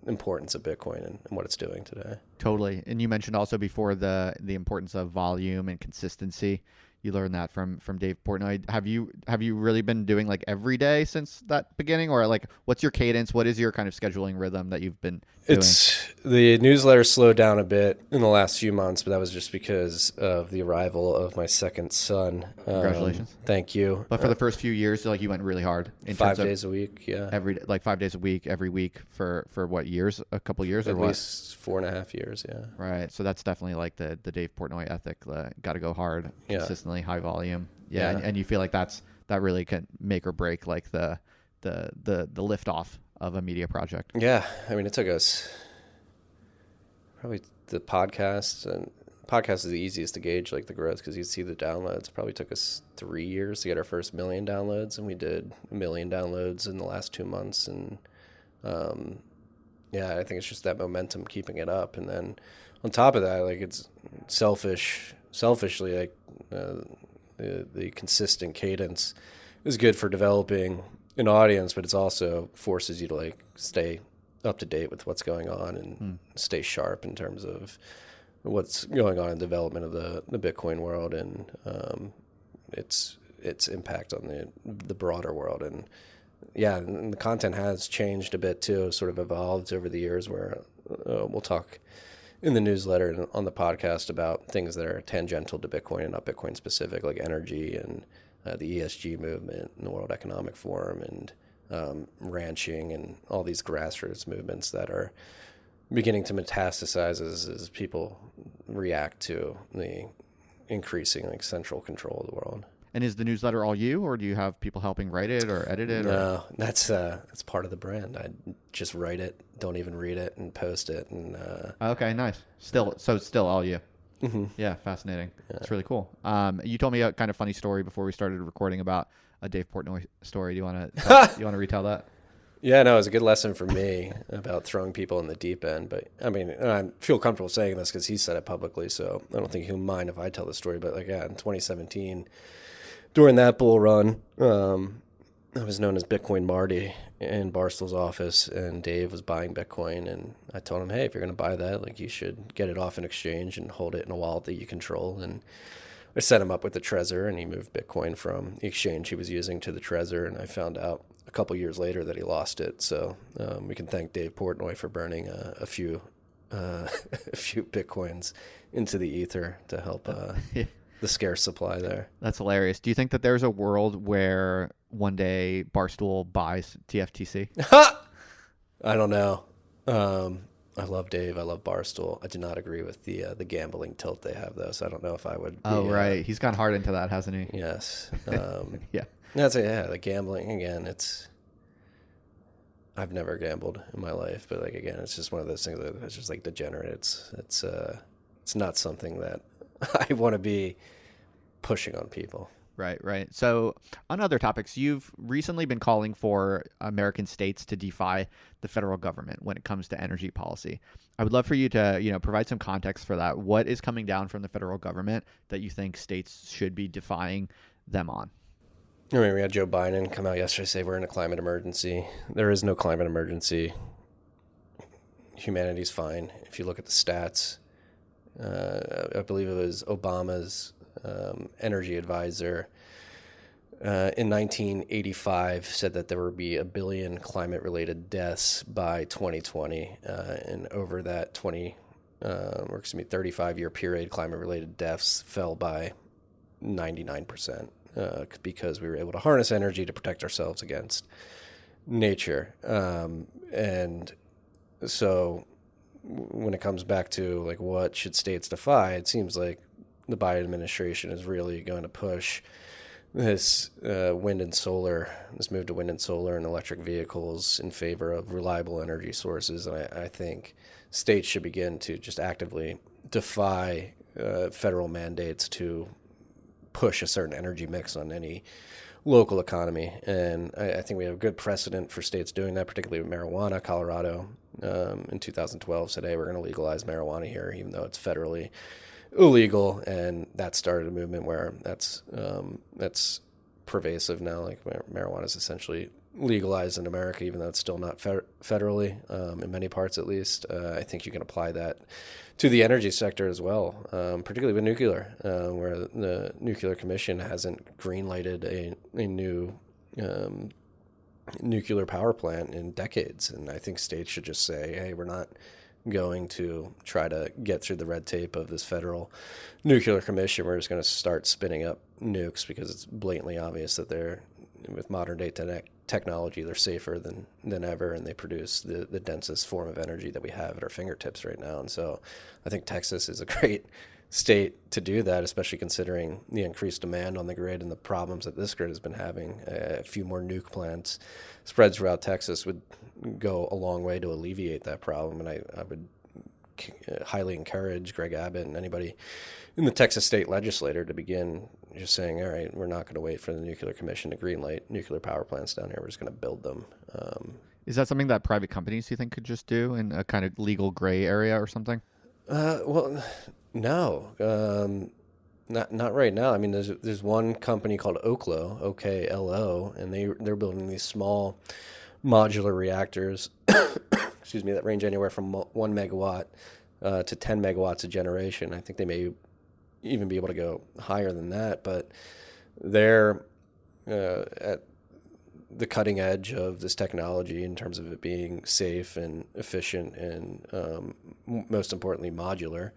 [SPEAKER 1] importance of Bitcoin and what it's doing today.
[SPEAKER 2] Totally. And you mentioned also before the importance of volume and consistency. You learned that from Dave Portnoy. Have you really been doing like every day since that beginning, or like what's your cadence? What is your kind of scheduling rhythm that you've been doing?
[SPEAKER 1] The newsletter slowed down a bit in the last few months, but that was just because of the arrival of my second son.
[SPEAKER 2] Congratulations.
[SPEAKER 1] Thank you.
[SPEAKER 2] But for the first few years, like you went really hard in
[SPEAKER 1] 5
[SPEAKER 2] terms of
[SPEAKER 1] days a week. Yeah.
[SPEAKER 2] 5 days a week, every week for what years? A couple years or
[SPEAKER 1] At
[SPEAKER 2] what?
[SPEAKER 1] least 4.5 years. Yeah.
[SPEAKER 2] Right. So that's definitely like the Dave Portnoy ethic. Got to go hard, consistently, high volume. Yeah. And you feel like that really can make or break like the lift off of a media project.
[SPEAKER 1] Yeah. I mean, it took us probably the podcast is the easiest to gauge like the growth, because you see the downloads. It probably took us 3 years to get our first 1 million downloads, and we did 1 million downloads in the last 2 months. And I think it's just that momentum keeping it up. And then on top of that, like it's selfishly, like the consistent cadence is good for developing an audience, but it's also forces you to like stay up to date with what's going on and stay sharp in terms of what's going on in development of the Bitcoin world and its impact on the broader world. And and the content has changed a bit too, sort of evolved over the years, where we'll talk in the newsletter and on the podcast about things that are tangential to Bitcoin and not Bitcoin specific, like energy and the ESG movement and the World Economic Forum and ranching and all these grassroots movements that are beginning to metastasize as people react to the increasing like central control of the world.
[SPEAKER 2] And is the newsletter all you, or do you have people helping write it or edit it?
[SPEAKER 1] No, that's part of the brand. I just write it, don't even read it, and post it. And
[SPEAKER 2] okay, nice. So it's still all you.
[SPEAKER 1] Mm-hmm.
[SPEAKER 2] Yeah, fascinating. That's really cool. You told me a kind of funny story before we started recording about a Dave Portnoy story. Do you want to retell that?
[SPEAKER 1] Yeah, no, it was a good lesson for me about throwing people in the deep end. But I mean, I feel comfortable saying this because he said it publicly, so I don't think he'll mind if I tell the story. But like, in 2017, during that bull run, I was known as Bitcoin Marty in Barstool's office, and Dave was buying Bitcoin, and I told him, hey, if you're going to buy that, like, you should get it off an exchange and hold it in a wallet that you control. And I set him up with the Trezor, and he moved Bitcoin from the exchange he was using to the Trezor, and I found out a couple years later that he lost it. So we can thank Dave Portnoy for burning a few a few Bitcoins into the ether to help the scarce supply there.
[SPEAKER 2] That's hilarious. Do you think that there's a world where one day Barstool buys TFTC?
[SPEAKER 1] I don't know. I love Dave. I love Barstool. I do not agree with the gambling tilt they have, though. So I don't know if I would.
[SPEAKER 2] Oh, right. He's gone hard into that, hasn't he?
[SPEAKER 1] Yes.
[SPEAKER 2] Yeah.
[SPEAKER 1] The gambling again. I've never gambled in my life, but like again, it's just one of those things that it's just like degenerate. It's not something that I want to be pushing on people.
[SPEAKER 2] Right. So on other topics, you've recently been calling for American states to defy the federal government when it comes to energy policy. I would love for you to, provide some context for that. What is coming down from the federal government that you think states should be defying them on?
[SPEAKER 1] I mean, we had Joe Biden come out yesterday say we're in a climate emergency. There is no climate emergency. Humanity's fine. If you look at the stats, I believe it was Obama's energy advisor in 1985 said that there would be 1 billion climate-related deaths by 2020, and over that 35-year period, climate-related deaths fell by 99%. Because we were able to harness energy to protect ourselves against nature. And so when it comes back to like what should states defy, it seems like the Biden administration is really going to push this move to wind and solar and electric vehicles in favor of reliable energy sources. And I think states should begin to just actively defy federal mandates to push a certain energy mix on any local economy. And I think we have a good precedent for states doing that, particularly with marijuana. Colorado in 2012 said, hey, we're going to legalize marijuana here, even though it's federally illegal. And that started a movement where that's pervasive now. Like marijuana is essentially legalized in America, even though it's still not federally, in many parts at least. I think you can apply that to the energy sector as well, particularly with nuclear, where the Nuclear Commission hasn't green-lighted a new nuclear power plant in decades. And I think states should just say, hey, we're not going to try to get through the red tape of this federal nuclear commission. We're just going to start spinning up nukes because it's blatantly obvious that they're, with modern day technology, they're safer than ever, and they produce the densest form of energy that we have at our fingertips right now. And so I think Texas is a great state to do that, especially considering the increased demand on the grid and the problems that this grid has been having. A few more nuke plants spread throughout Texas would go a long way to alleviate that problem. And I would highly encourage Greg Abbott and anybody in the Texas state legislature to begin just saying, all right, we're not going to wait for the Nuclear Commission to greenlight nuclear power plants down here. We're just going to build them.
[SPEAKER 2] Is that something that private companies you think could just do in a kind of legal gray area or something?
[SPEAKER 1] Well, no, not right now. I mean, there's one company called Oklo, OKLO, and they're building these small modular reactors, excuse me, that range anywhere from 1 megawatt to 10 megawatts of generation. I think they may even be able to go higher than that, but they're at the cutting edge of this technology in terms of it being safe and efficient and most importantly modular.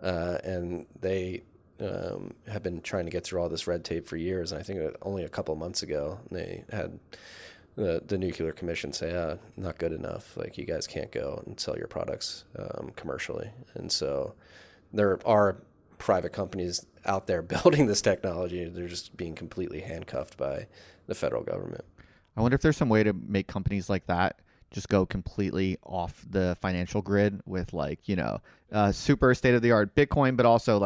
[SPEAKER 1] And they have been trying to get through all this red tape for years. And I think only a couple of months ago they had the Nuclear Commission say, not good enough. Like, you guys can't go and sell your products commercially. And so there are private companies out there building this technology. They're just being completely handcuffed by the federal government.
[SPEAKER 2] I wonder if there's some way to make companies like that just go completely off the financial grid with super state-of-the-art Bitcoin, but also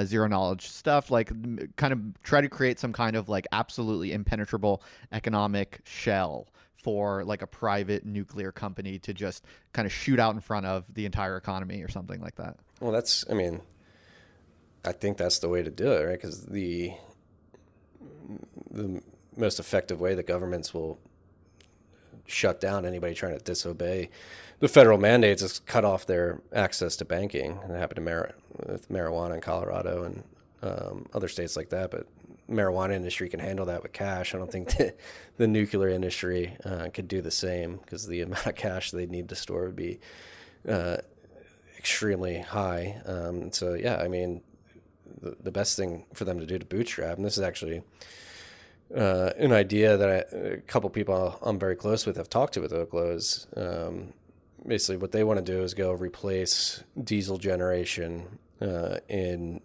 [SPEAKER 2] zero knowledge stuff, kind of try to create some kind of absolutely impenetrable economic shell for a private nuclear company to just kind of shoot out in front of the entire economy or something like that.
[SPEAKER 1] Well, I think that's the way to do it, right? Because the most effective way that governments will shut down anybody trying to disobey the federal mandates is cut off their access to banking. And it happened with marijuana in Colorado and other states like that. But marijuana industry can handle that with cash. I don't think the nuclear industry could do the same, because the amount of cash they need to store would be extremely high. So yeah, I mean, the best thing for them to do to bootstrap, and this is actually an idea that a couple people I'm very close with have talked to with Oklo, is basically what they want to do is go replace diesel generation in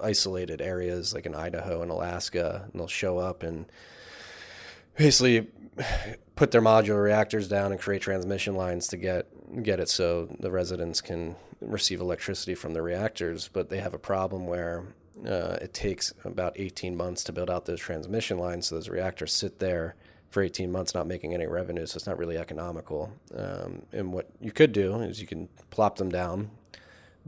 [SPEAKER 1] isolated areas like in Idaho and Alaska, and they'll show up and basically put their modular reactors down and create transmission lines to get it so the residents can receive electricity from the reactors. But they have a problem where it takes about 18 months to build out those transmission lines, so those reactors sit there for 18 months not making any revenue, so it's not really economical. And what you could do is you can plop them down,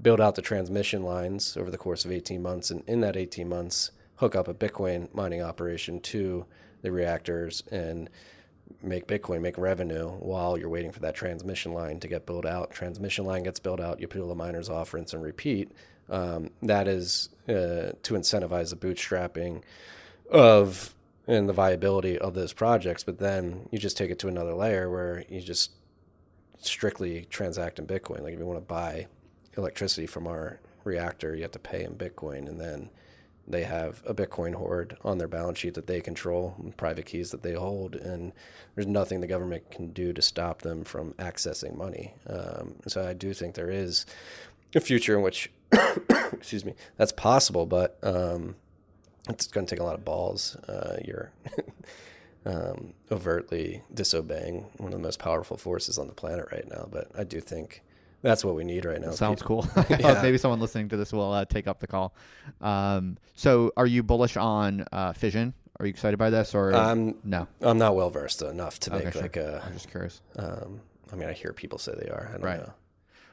[SPEAKER 1] build out the transmission lines over the course of 18 months, and in that 18 months, hook up a Bitcoin mining operation to the reactors and make Bitcoin, make revenue while you're waiting for that transmission line to get built out. Transmission line gets built out, you peel the miners off, rinse and repeat. That is to incentivize the bootstrapping of and the viability of those projects. But then you just take it to another layer where you just strictly transact in Bitcoin. Like if you want to buy electricity from our reactor, you have to pay in Bitcoin, and then they have a Bitcoin hoard on their balance sheet that they control, and private keys that they hold, and there's nothing the government can do to stop them from accessing money. So I do think there is a future in which, excuse me, that's possible, but it's going to take a lot of balls. You're overtly disobeying one of the most powerful forces on the planet right now, but I do think that's what we need right now.
[SPEAKER 2] Sounds cool.
[SPEAKER 1] Yeah.
[SPEAKER 2] Maybe someone listening to this will take up the call. So are you bullish on fission? Are you excited by this, or no?
[SPEAKER 1] I'm not well versed enough to make
[SPEAKER 2] sure.
[SPEAKER 1] like a.
[SPEAKER 2] I'm just curious.
[SPEAKER 1] I mean, I hear people say they are. I don't know.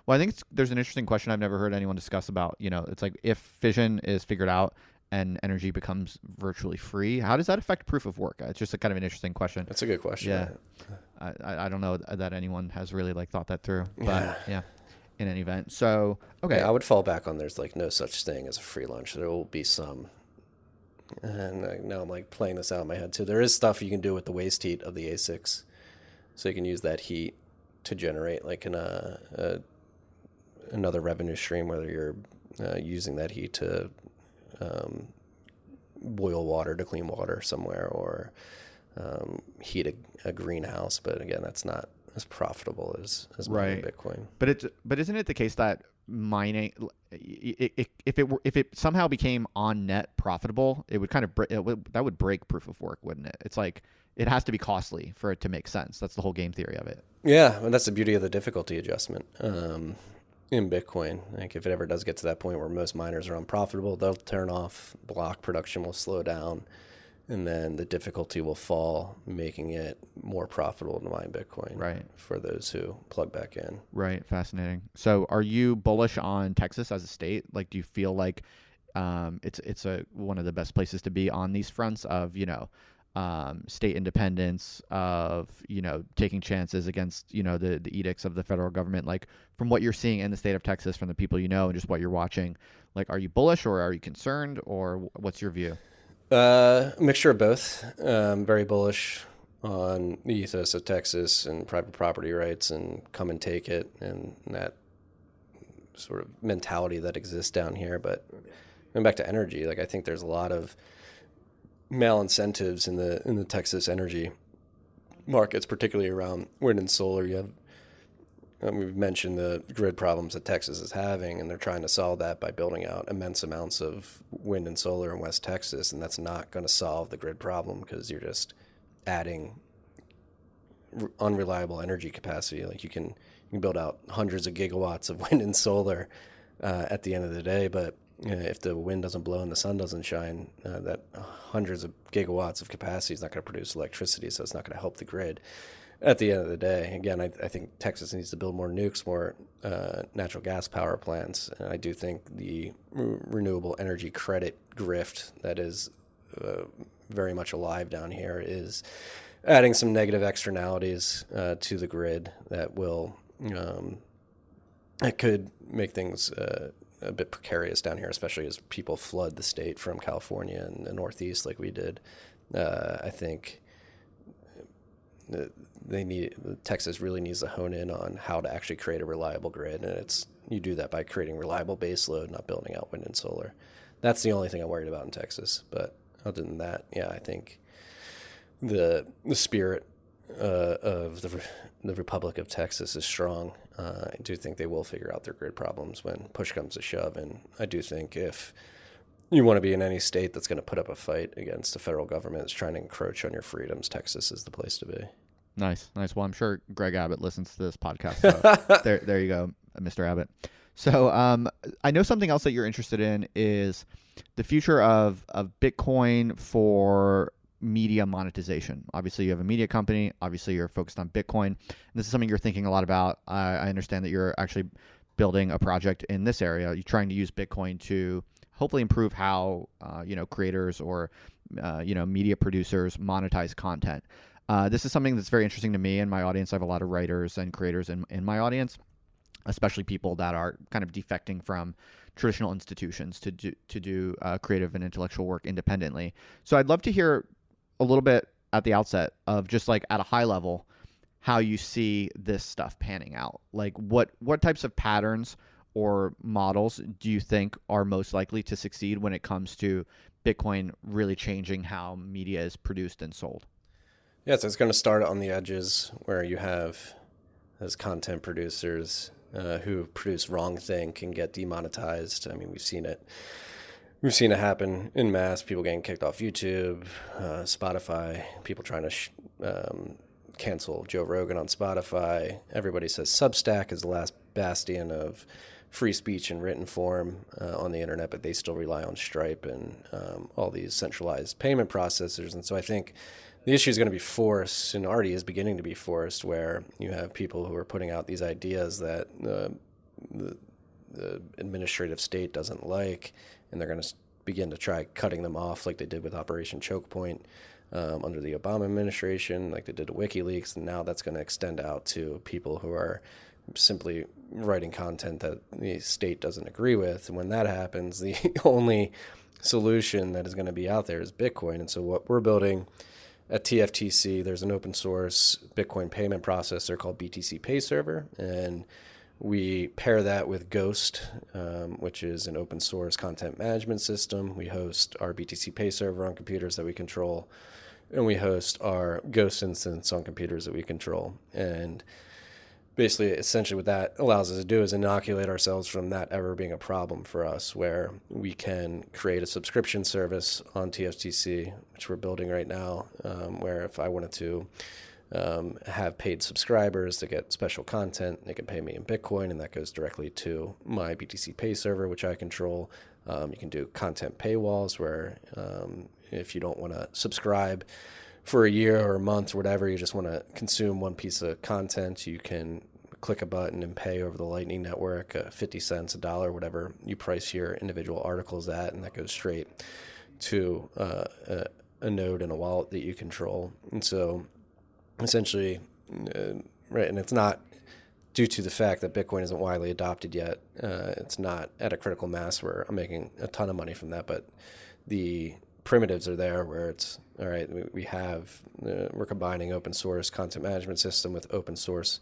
[SPEAKER 2] Well, I think there's an interesting question I've never heard anyone discuss about. It's like if fission is figured out and energy becomes virtually free, how does that affect proof of work? It's just a kind of an interesting question.
[SPEAKER 1] That's a good question.
[SPEAKER 2] Yeah. I don't know that anyone has really thought that through, but yeah. In any event. So, okay.
[SPEAKER 1] Yeah, I would fall back on there's no such thing as a free lunch. There will be some. And now I'm playing this out in my head too. There is stuff you can do with the waste heat of the ASICs. So you can use that heat to generate another revenue stream, whether you're using that heat to boil water to clean water somewhere, or heat a greenhouse. But again, that's not as profitable as mining Bitcoin.
[SPEAKER 2] But isn't it the case that mining, if it somehow became on net profitable, it would that would break proof of work, wouldn't it? It's like it has to be costly for it to make sense. That's the whole game theory of it.
[SPEAKER 1] Yeah, and that's the beauty of the difficulty adjustment in Bitcoin. Like if it ever does get to that point where most miners are unprofitable, they'll turn off, block production will slow down, and then the difficulty will fall, making it more profitable to mine Bitcoin for those who plug back in. Right.
[SPEAKER 2] Fascinating. So are you bullish on Texas as a state? Do you feel like it's one of the best places to be on these fronts of, state independence, of, taking chances against, the edicts of the federal government? From what you're seeing in the state of Texas, from the people and just what you're watching, are you bullish or are you concerned, or what's your view?
[SPEAKER 1] A mixture of both. Very bullish on the ethos of Texas and private property rights and come and take it, and that sort of mentality that exists down here. But going back to energy, I think there's a lot of malincentives in the Texas energy markets, particularly around wind and solar. You have we've mentioned the grid problems that Texas is having, and they're trying to solve that by building out immense amounts of wind and solar in West Texas, and that's not going to solve the grid problem because you're just adding unreliable energy capacity. You can build out hundreds of gigawatts of wind and solar at the end of the day, but if the wind doesn't blow and the sun doesn't shine, that hundreds of gigawatts of capacity is not going to produce electricity, so it's not going to help the grid. At the end of the day, again, I think Texas needs to build more nukes, more natural gas power plants. And I do think the renewable energy credit grift that is very much alive down here is adding some negative externalities to the grid that will it could make things a bit precarious down here, especially as people flood the state from California and the Northeast like we did. I think Texas really needs to hone in on how to actually create a reliable grid, and you do that by creating reliable baseload, not building out wind and solar. That's the only thing I'm worried about in Texas. But other than that, yeah, I think the spirit of the Republic of Texas is strong. I do think they will figure out their grid problems when push comes to shove, and I do think if you want to be in any state that's going to put up a fight against the federal government that's trying to encroach on your freedoms, Texas is the place to be.
[SPEAKER 2] Nice. Well, I'm sure Greg Abbott listens to this podcast. So there you go, Mr. Abbott. So I know something else that you're interested in is the future of Bitcoin for media monetization. Obviously, you have a media company. Obviously, you're focused on Bitcoin. And this is something you're thinking a lot about. I understand that you're actually building a project in this area. You're trying to use Bitcoin to hopefully improve how creators or media producers monetize content. This is something that's very interesting to me and my audience. I have a lot of writers and creators in my audience, especially people that are kind of defecting from traditional institutions to do creative and intellectual work independently. So I'd love to hear a little bit at the outset of just like at a high level how you see this stuff panning out. Like what types of patterns or models do you think are most likely to succeed when it comes to Bitcoin really changing how media is produced and sold?
[SPEAKER 1] Yeah, so it's going to start on the edges where you have as content producers who produce wrong thing can get demonetized. I mean, we've seen it happen in mass. People getting kicked off YouTube, Spotify. People trying to cancel Joe Rogan on Spotify. Everybody says Substack is the last bastion of free speech in written form on the internet, but they still rely on Stripe and all these centralized payment processors. And so I think the issue is going to be forced, and already is beginning to be forced, where you have people who are putting out these ideas that the administrative state doesn't like, and they're going to begin to try cutting them off like they did with Operation Choke Point under the Obama administration, like they did to WikiLeaks, and now that's going to extend out to people who are simply writing content that the state doesn't agree with. And when that happens, the only solution that is going to be out there is Bitcoin. And so what we're building at TFTC, there's an open source Bitcoin payment processor called BTC Pay Server, and we pair that with Ghost, which is an open source content management system. We host our BTC Pay Server on computers that we control, and we host our Ghost instance on computers that we control. And basically, essentially what that allows us to do is inoculate ourselves from that ever being a problem for us, where we can create a subscription service on TFTC, which we're building right now, where if I wanted to have paid subscribers to get special content, they can pay me in Bitcoin, and that goes directly to my BTC Pay Server, which I control. You can do content paywalls where if you don't want to subscribe for a year or a month or whatever, you just want to consume one piece of content, you can click a button and pay over the Lightning Network 50 cents, $1, whatever you price your individual articles at, and that goes straight to a node in a wallet that you control. And so essentially, right, and it's not due to the fact that Bitcoin isn't widely adopted yet. It's not at a critical mass where I'm making a ton of money from that, but the primitives are there where it's, all right, we're combining open source content management system with open source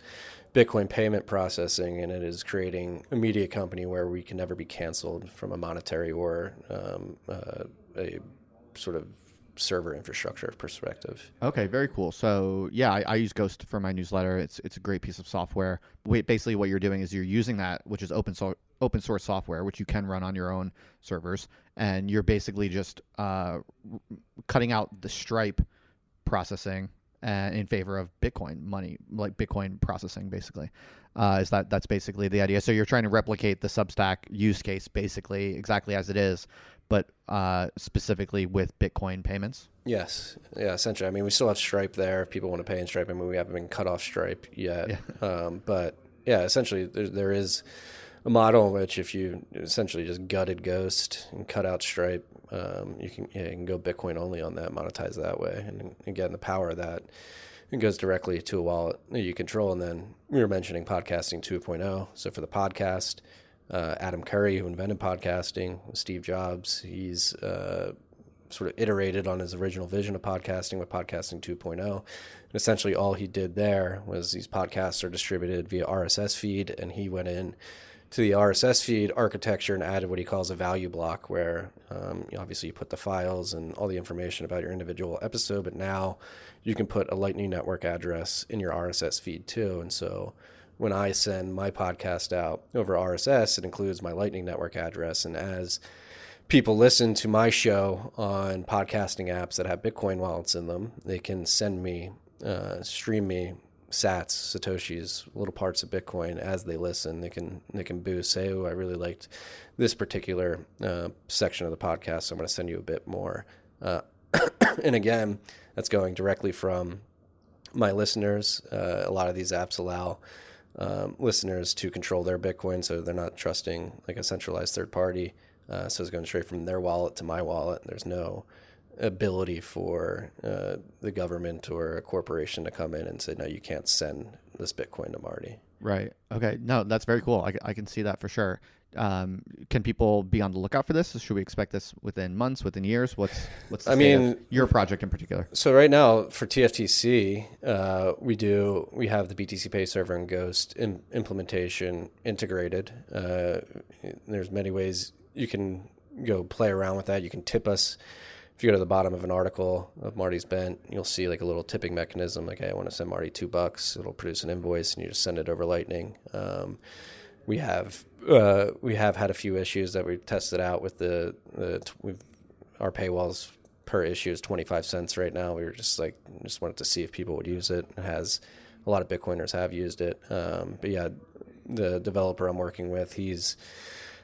[SPEAKER 1] Bitcoin payment processing, and it is creating a media company where we can never be canceled from a monetary or a sort of server infrastructure perspective.
[SPEAKER 2] Okay, very cool. So yeah, I use Ghost for my newsletter. It's a great piece of software. Basically what you're doing is you're using that, which is open source software, which you can run on your own servers, and you're basically just cutting out the Stripe processing in favor of Bitcoin money, like Bitcoin processing, basically. That's basically the idea. So you're trying to replicate the Substack use case basically exactly as it is, but specifically with Bitcoin payments?
[SPEAKER 1] Yes. Yeah, essentially. I mean, we still have Stripe there. If people want to pay in Stripe, I mean, we haven't been cut off Stripe yet.
[SPEAKER 2] Yeah.
[SPEAKER 1] But yeah, essentially there is a model in which if you essentially just gutted Ghost and cut out Stripe, you can go Bitcoin only on that, monetize that way. And again, the power of that, it goes directly to a wallet that you control. And then we were mentioning podcasting 2.0. So for the podcast, Adam Curry, who invented podcasting, Steve Jobs, he's sort of iterated on his original vision of podcasting with podcasting 2.0. And essentially all he did there was these podcasts are distributed via RSS feed, and he went in to the RSS feed architecture and added what he calls a value block, where obviously you put the files and all the information about your individual episode, but now you can put a Lightning Network address in your RSS feed too. And so when I send my podcast out over RSS, it includes my Lightning Network address. And as people listen to my show on podcasting apps that have Bitcoin wallets in them, they can send me, stream me sats, Satoshis, little parts of Bitcoin as they listen. They can boost, say, oh, I really liked this particular section of the podcast, so I'm going to send you a bit more. And again, that's going directly from my listeners. A lot of these apps allow listeners to control their Bitcoin, so they're not trusting like a centralized third party. So it's going straight from their wallet to my wallet. There's no ability for the government or a corporation to come in and say, no, you can't send this Bitcoin to Marty.
[SPEAKER 2] Right. Okay. No, that's very cool. I can see that for sure. Can people be on the lookout for this? Should we expect this within months, within years? What's the state of your project in particular?
[SPEAKER 1] So right now for TFTC, we have the BTC Pay server and Ghost implementation integrated. There's many ways you can go play around with that. You can tip us. If you go to the bottom of an article of Marty's Bent, you'll see like a little tipping mechanism. Like, hey, I want to send Marty $2. It'll produce an invoice, and you just send it over Lightning. We have had a few issues that we've tested out with our paywalls per issue is 25 cents right now. We were just wanted to see if people would use it. It has a lot of Bitcoiners have used it. But yeah, the developer I'm working with, he's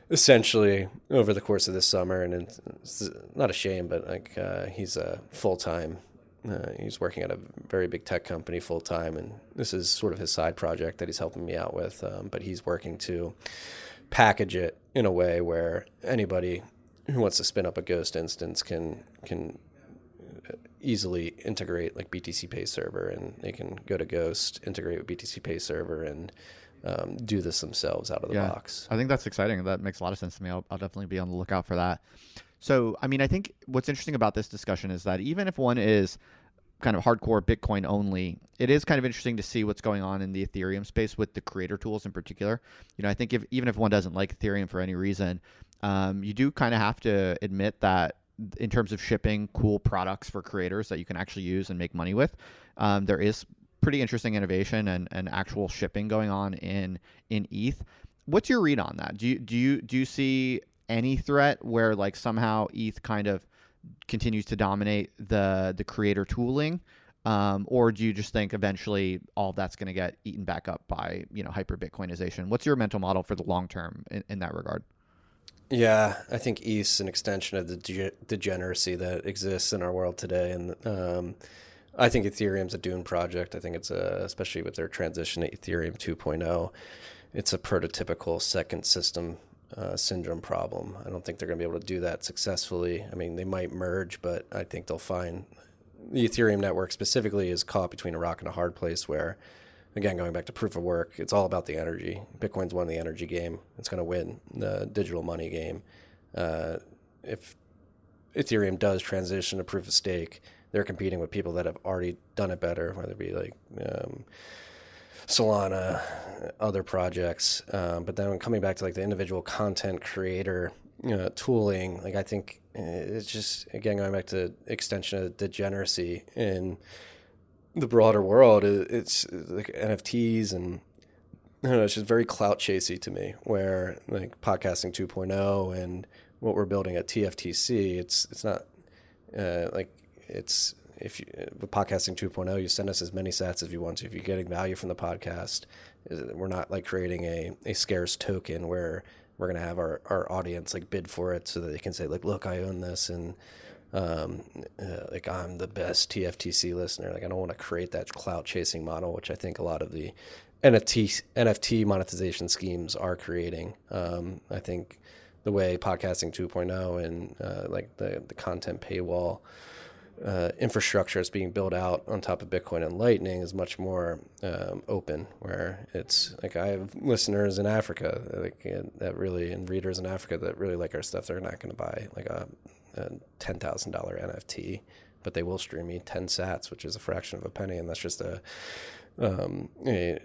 [SPEAKER 1] essentially over the course of this summer, and it's not a shame, but like he's a full-time, he's working at a very big tech company full-time, and this is sort of his side project that he's helping me out with, but he's working to package it in a way where anybody who wants to spin up a Ghost instance can easily integrate like BTC Pay server, and they can go to Ghost, integrate with BTC Pay server, and do this themselves out of the box.
[SPEAKER 2] I think that's exciting. That makes a lot of sense to me. I'll definitely be on the lookout for that. So, I mean, I think what's interesting about this discussion is that even if one is kind of hardcore Bitcoin only, it is kind of interesting to see what's going on in the Ethereum space with the creator tools in particular. You know, I think even if one doesn't like Ethereum for any reason, you do kind of have to admit that in terms of shipping cool products for creators that you can actually use and make money with, there is pretty interesting innovation and actual shipping going on in ETH. What's your read on that? Do you see any threat where like somehow ETH kind of continues to dominate the creator tooling, or do you just think eventually all of that's going to get eaten back up by hyper Bitcoinization? What's your mental model for the long term in that regard?
[SPEAKER 1] Yeah, I think ETH's an extension of the degeneracy that exists in our world today, and I think Ethereum's a doomed project. I think it's especially with their transition to Ethereum 2.0, it's a prototypical second system syndrome problem. I don't think they're going to be able to do that successfully. I mean, they might merge, but I think they'll find the Ethereum network specifically is caught between a rock and a hard place where, again, going back to proof of work, it's all about the energy. Bitcoin's won the energy game. It's going to win the digital money game. If Ethereum does transition to proof of stake, they're competing with people that have already done it better, whether it be like Solana, other projects. But then when coming back to like the individual content creator tooling, like I think it's just, again, going back to extension of degeneracy in the broader world, it's like NFTs and I don't know, it's just very clout chasey to me, where like podcasting 2.0 and what we're building at TFTC, it's not it's if you, with podcasting 2.0, you send us as many sats as you want to. If you're getting value from the podcast, we're not like creating a scarce token where we're going to have our audience like bid for it so that they can say like, look, I own this, and like I'm the best TFTC listener. Like I don't want to create that clout chasing model, which I think a lot of the NFT monetization schemes are creating. I think the way podcasting 2.0 and like the content paywall infrastructure is being built out on top of Bitcoin and Lightning is much more open, where it's like I have listeners in Africa that really, and readers in Africa that really like our stuff. They're not going to buy like a $10,000 NFT, but they will stream me 10 sats, which is a fraction of a penny. And that's just a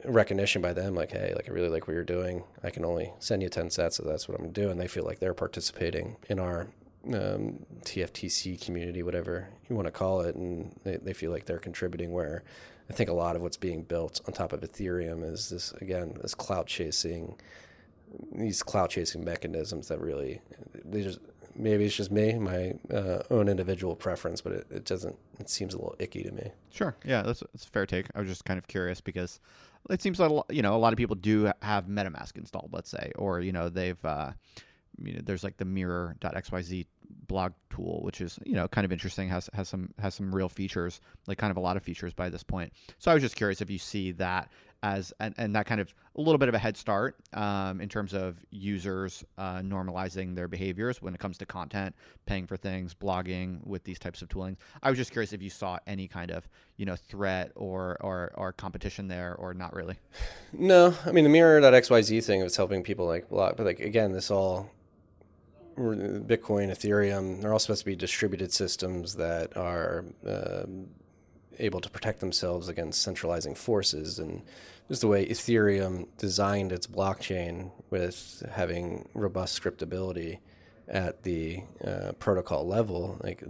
[SPEAKER 1] recognition by them, like, hey, like I really like what you're doing. I can only send you 10 sats, so that's what I'm going to do. And they feel like they're participating in our TFTC community, whatever you want to call it, and they feel like they're contributing. Where I think a lot of what's being built on top of Ethereum is this clout chasing mechanisms that really, maybe it's just my own individual preference, but it seems a little icky to me.
[SPEAKER 2] Sure. Yeah, that's a fair take. I was just kind of curious because it seems like, a lot of people do have MetaMask installed, let's say, or, they've, there's like the mirror.xyz blog tool, which is, kind of interesting, has some real features, like kind of a lot of features by this point. So I was just curious if you see that as, and that kind of a little bit of a head start in terms of users normalizing their behaviors when it comes to content, paying for things, blogging with these types of tooling. I was just curious if you saw any kind of, threat or competition there, or not really.
[SPEAKER 1] No, I mean, the mirror.xyz thing was helping people like a lot, but like, again, this all Bitcoin, Ethereum, they're all supposed to be distributed systems that are able to protect themselves against centralizing forces. And just the way Ethereum designed its blockchain with having robust scriptability at the protocol level, like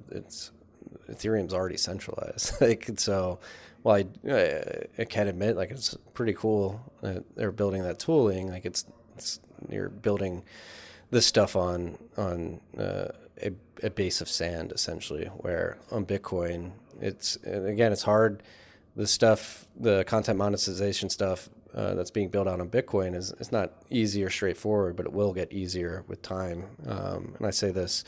[SPEAKER 1] Ethereum's already centralized. Like, so while I can admit, like, it's pretty cool that they're building that tooling. Like you're building this stuff on a base of sand, essentially, where on Bitcoin, it's hard. The content monetization stuff that's being built out on Bitcoin is not easy or straightforward, but it will get easier with time. And I say this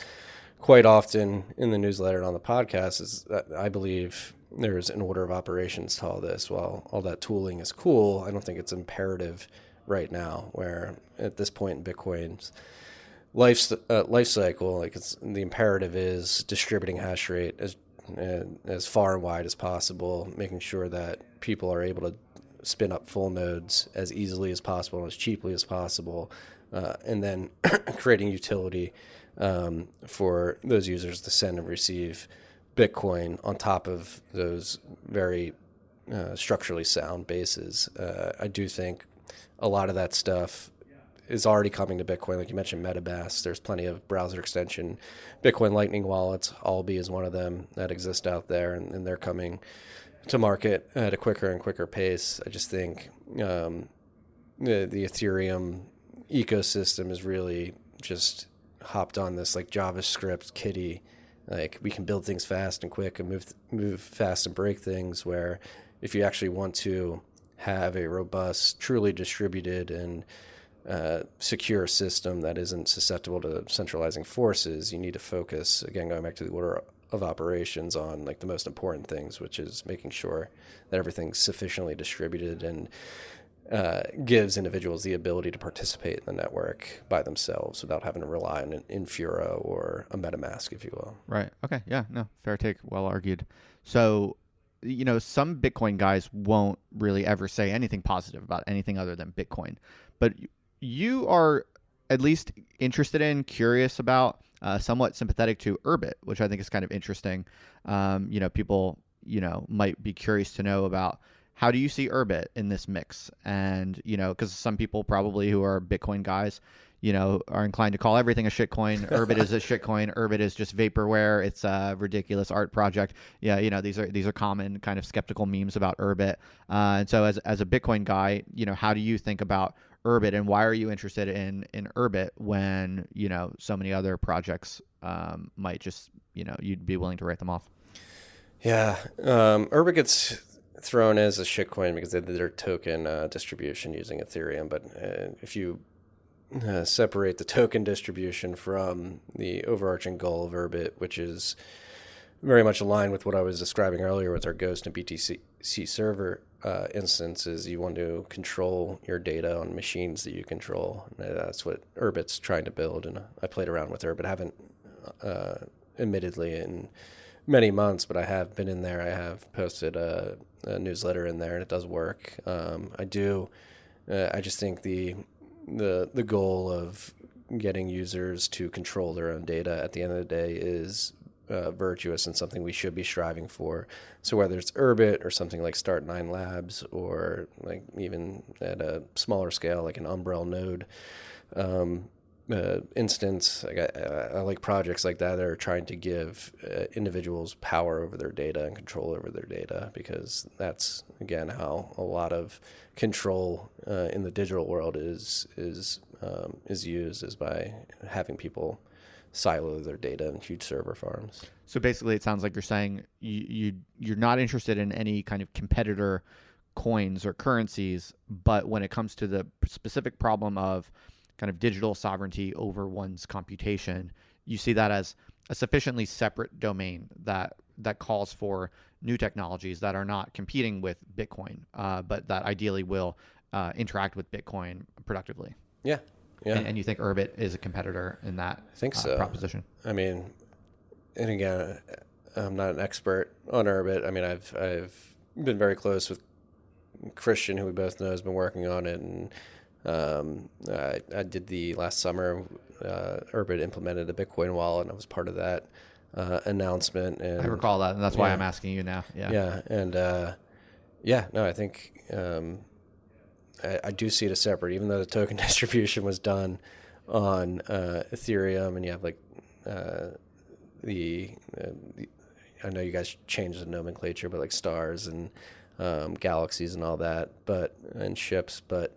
[SPEAKER 1] quite often in the newsletter and on the podcast, is that I believe there's an order of operations to all this. While all that tooling is cool, I don't think it's imperative right now, where at this point in Bitcoin's life cycle, like the imperative is distributing hash rate as far and wide as possible, making sure that people are able to spin up full nodes as easily as possible and as cheaply as possible, and then creating utility for those users to send and receive Bitcoin on top of those very structurally sound bases. I do think a lot of that stuff is already coming to Bitcoin. Like you mentioned, MetaMask, there's plenty of browser extension Bitcoin Lightning wallets. Albi is one of them that exist out there, and they're coming to market at a quicker and quicker pace. I just think the Ethereum ecosystem is really just hopped on this like JavaScript kiddie. Like, we can build things fast and quick and move fast and break things, where if you actually want to have a robust, truly distributed and secure system that isn't susceptible to centralizing forces, you need to focus, again, going back to the order of operations, on like the most important things, which is making sure that everything's sufficiently distributed and gives individuals the ability to participate in the network by themselves without having to rely on an Infura or a MetaMask, if you will.
[SPEAKER 2] Right. Okay. Yeah. No, fair take. Well argued. So, some Bitcoin guys won't really ever say anything positive about anything other than Bitcoin, but you are at least interested in, curious about, somewhat sympathetic to Urbit, which I think is kind of interesting. People, might be curious to know about, how do you see Urbit in this mix? And, because some people probably who are Bitcoin guys, are inclined to call everything a shitcoin. Urbit is a shitcoin. Urbit is just vaporware. It's a ridiculous art project. Yeah, these are common kind of skeptical memes about Urbit. And so as a Bitcoin guy, how do you think about Urbit, and why are you interested in Urbit when, so many other projects might just, you'd be willing to write them off?
[SPEAKER 1] Yeah, Urbit gets thrown as a shitcoin because they did their token distribution using Ethereum. But if you separate the token distribution from the overarching goal of Urbit, which is very much aligned with what I was describing earlier with our Ghost and BTC server instance is you want to control your data on machines that you control. And that's what Urbit's trying to build. And I played around with Urbit. I haven't, admittedly, in many months, but I have been in there. I have posted a newsletter in there, and it does work. I just think the goal of getting users to control their own data at the end of the day is virtuous and something we should be striving for. So whether it's Urbit or something like Start9 Labs, or like even at a smaller scale, like an Umbrel node instance, like I like projects like that are trying to give individuals power over their data and control over their data, because that's, again, how a lot of control in the digital world is used, is by having people silo their data in huge server farms.
[SPEAKER 2] So basically, it sounds like you're saying you're not interested in any kind of competitor coins or currencies, but when it comes to the specific problem of kind of digital sovereignty over one's computation, you see that as a sufficiently separate domain that calls for new technologies that are not competing with Bitcoin, but that ideally will interact with Bitcoin productively.
[SPEAKER 1] Yeah. Yeah.
[SPEAKER 2] And you think Urbit is a competitor in that
[SPEAKER 1] I think so.
[SPEAKER 2] proposition?
[SPEAKER 1] I mean, and again, I'm not an expert on Urbit. I mean, I've been very close with Christian, who we both know has been working on it, and I did the last summer. Urbit implemented a Bitcoin wallet, and I was part of that announcement. And
[SPEAKER 2] I recall that, and that's why I'm asking you now. Yeah.
[SPEAKER 1] Yeah, and no, I think I do see it as separate, even though the token distribution was done on Ethereum, and you have like I know you guys changed the nomenclature, but like stars and galaxies and all that, and ships, but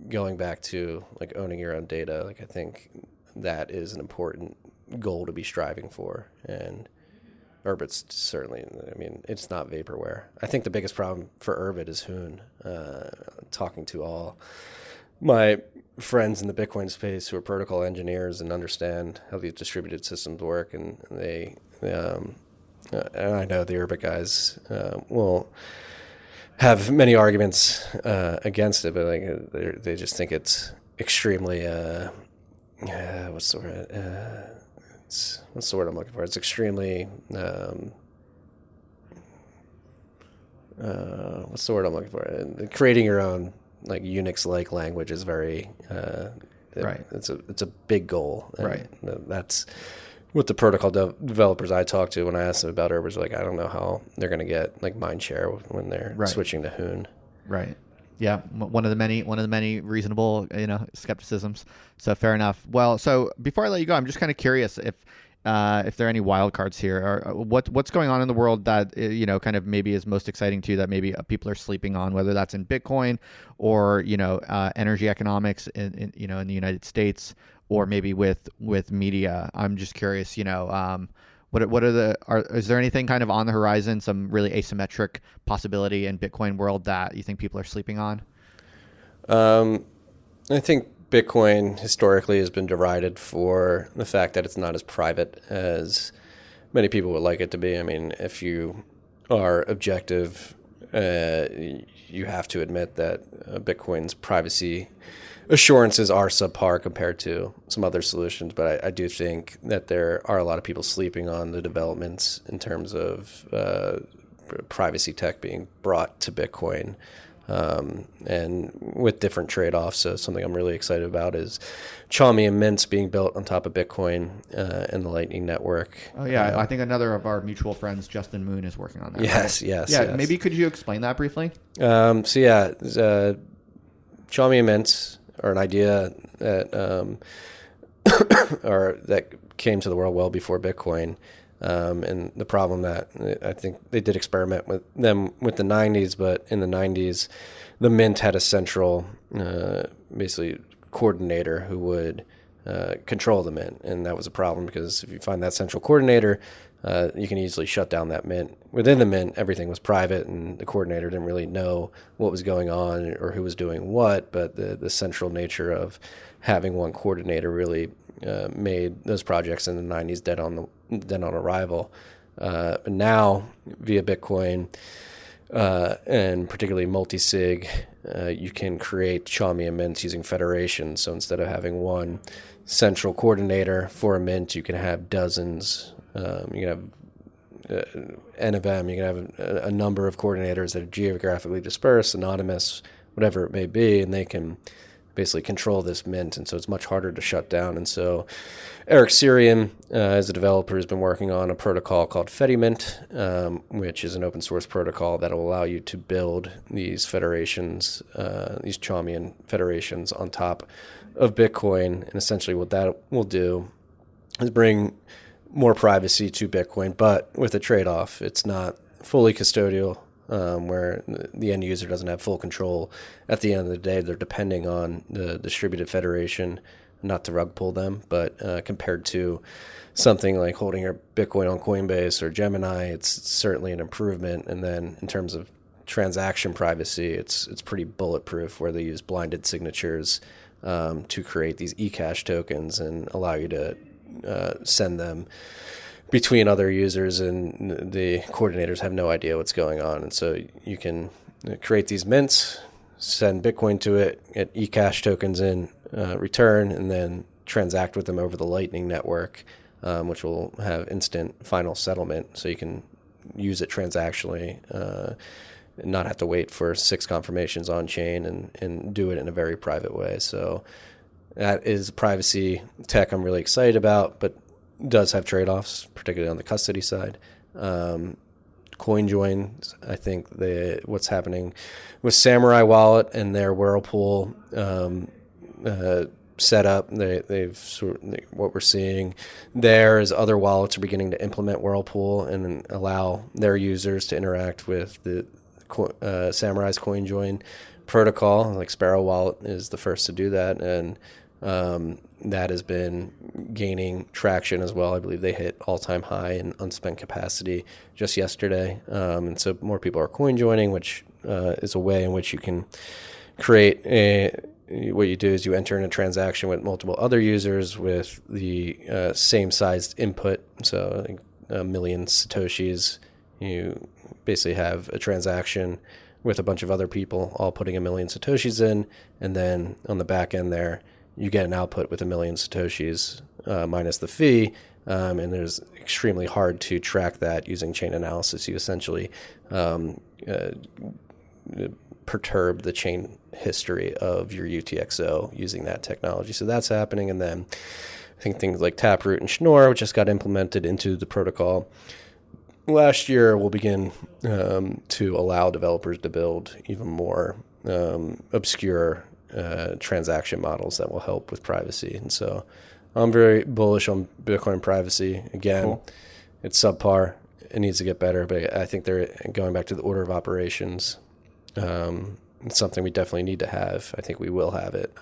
[SPEAKER 1] going back to like owning your own data, like I think that is an important goal to be striving for. And Urbit's certainly, I mean, it's not vaporware. I think the biggest problem for Urbit is Hoon. Talking to all my friends in the Bitcoin space who are protocol engineers and understand how these distributed systems work, and they and I know the Urbit guys will have many arguments against it, but like they just think it's extremely what's the word I'm looking for? It's extremely what's the word I'm looking for? Creating your own like Unix-like language is very
[SPEAKER 2] right.
[SPEAKER 1] It's a big goal, and
[SPEAKER 2] right?
[SPEAKER 1] That's what the protocol developers I talked to when I asked them about Urbit was like, I don't know how they're going to get like mind share when they're switching to Hoon.
[SPEAKER 2] Right. Yeah, one of the many reasonable, skepticisms. So fair enough. Well, so before I let you go, I'm just kind of curious if there are any wild cards here, or what's going on in the world that kind of maybe is most exciting to you, that maybe people are sleeping on, whether that's in Bitcoin or energy economics in the United States, or maybe with media. I'm just curious. Is there anything kind of on the horizon, some really asymmetric possibility in Bitcoin world that you think people are sleeping on?
[SPEAKER 1] I think Bitcoin historically has been derided for the fact that it's not as private as many people would like it to be. I mean, if you are objective, you have to admit that Bitcoin's privacy assurances are subpar compared to some other solutions, but I do think that there are a lot of people sleeping on the developments in terms of privacy tech being brought to Bitcoin, and with different trade-offs. So something I'm really excited about is Chaumium mints being built on top of Bitcoin and the Lightning Network.
[SPEAKER 2] Oh yeah, I think another of our mutual friends, Justin Moon, is working on that.
[SPEAKER 1] Yes,
[SPEAKER 2] right?
[SPEAKER 1] yes.
[SPEAKER 2] Yeah, maybe could you explain that briefly?
[SPEAKER 1] Chaumium mints are an idea that or that came to the world well before Bitcoin, and the problem that I think they did experiment with them with the 90s, but in the 90s the mint had a central basically coordinator who would control the mint, and that was a problem because if you find that central coordinator, you can easily shut down that mint. Within the mint, everything was private, and the coordinator didn't really know what was going on or who was doing what, but the central nature of having one coordinator really made those projects in the 90s dead on arrival. Now, via Bitcoin, and particularly multi-sig, you can create Chaumian mints using federations. So instead of having one central coordinator for a mint, you can have dozens. You can have N of M. You can have a number of coordinators that are geographically dispersed, anonymous, whatever it may be, and they can basically control this mint, and so it's much harder to shut down. And so Eric Syrian, as a developer, has been working on a protocol called FediMint, which is an open source protocol that will allow you to build these federations, these Chaumian federations on top of Bitcoin. And essentially what that will do is bring more privacy to Bitcoin, but with a trade-off. It's not fully custodial, where the end user doesn't have full control. At the end of the day, they're depending on the distributed federation, not to rug pull them, but compared to something like holding your Bitcoin on Coinbase or Gemini, it's certainly an improvement. And then in terms of transaction privacy, it's pretty bulletproof, where they use blinded signatures to create these eCash tokens and allow you to send them between other users, and the coordinators have no idea what's going on. And so you can create these mints, send Bitcoin to it, get eCash tokens in return, and then transact with them over the Lightning Network, which will have instant final settlement. So you can use it transactionally, and not have to wait for 6 confirmations on chain, and do it in a very private way. So that is privacy tech I'm really excited about, but does have trade-offs, particularly on the custody side. CoinJoin, I think what's happening with Samurai Wallet and their Whirlpool setup, what we're seeing there is other wallets are beginning to implement Whirlpool and allow their users to interact with the Samurai's CoinJoin protocol. Like Sparrow Wallet is the first to do that, and that has been gaining traction as well. I believe they hit all-time high in unspent capacity just yesterday. And so more people are coin joining, which is a way in which you can create what you do is you enter in a transaction with multiple other users with the same sized input. So I think 1 million Satoshis, you basically have a transaction with a bunch of other people all putting 1 million Satoshis in, and then on the back end there, you get an output with 1 million Satoshis minus the fee, and there's extremely hard to track that using chain analysis. You essentially perturb the chain history of your UTXO using that technology. So that's happening, and then I think things like Taproot and Schnorr, which just got implemented into the protocol last year, will begin to allow developers to build even more obscure transaction models that will help with privacy. And so I'm very bullish on Bitcoin privacy. Again, cool. It's subpar. It needs to get better, but I think they're going back to the order of operations. It's something we definitely need to have. I think we will have it.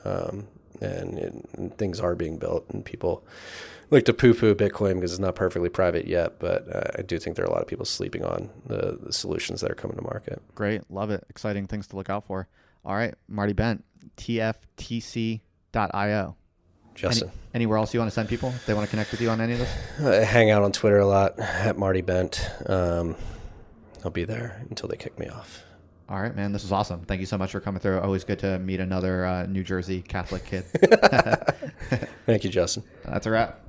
[SPEAKER 1] And things are being built, and people like to poo-poo Bitcoin because it's not perfectly private yet, but I do think there are a lot of people sleeping on the solutions that are coming to market.
[SPEAKER 2] Great. Love it. Exciting things to look out for. All right. Marty Bent, tftc.io.
[SPEAKER 1] Justin.
[SPEAKER 2] Anywhere else you want to send people if they want to connect with you on any of this?
[SPEAKER 1] I hang out on Twitter a lot at Marty Bent. I'll be there until they kick me off.
[SPEAKER 2] All right, man. This is awesome. Thank you so much for coming through. Always good to meet another New Jersey Catholic kid.
[SPEAKER 1] Thank you, Justin.
[SPEAKER 2] That's a wrap.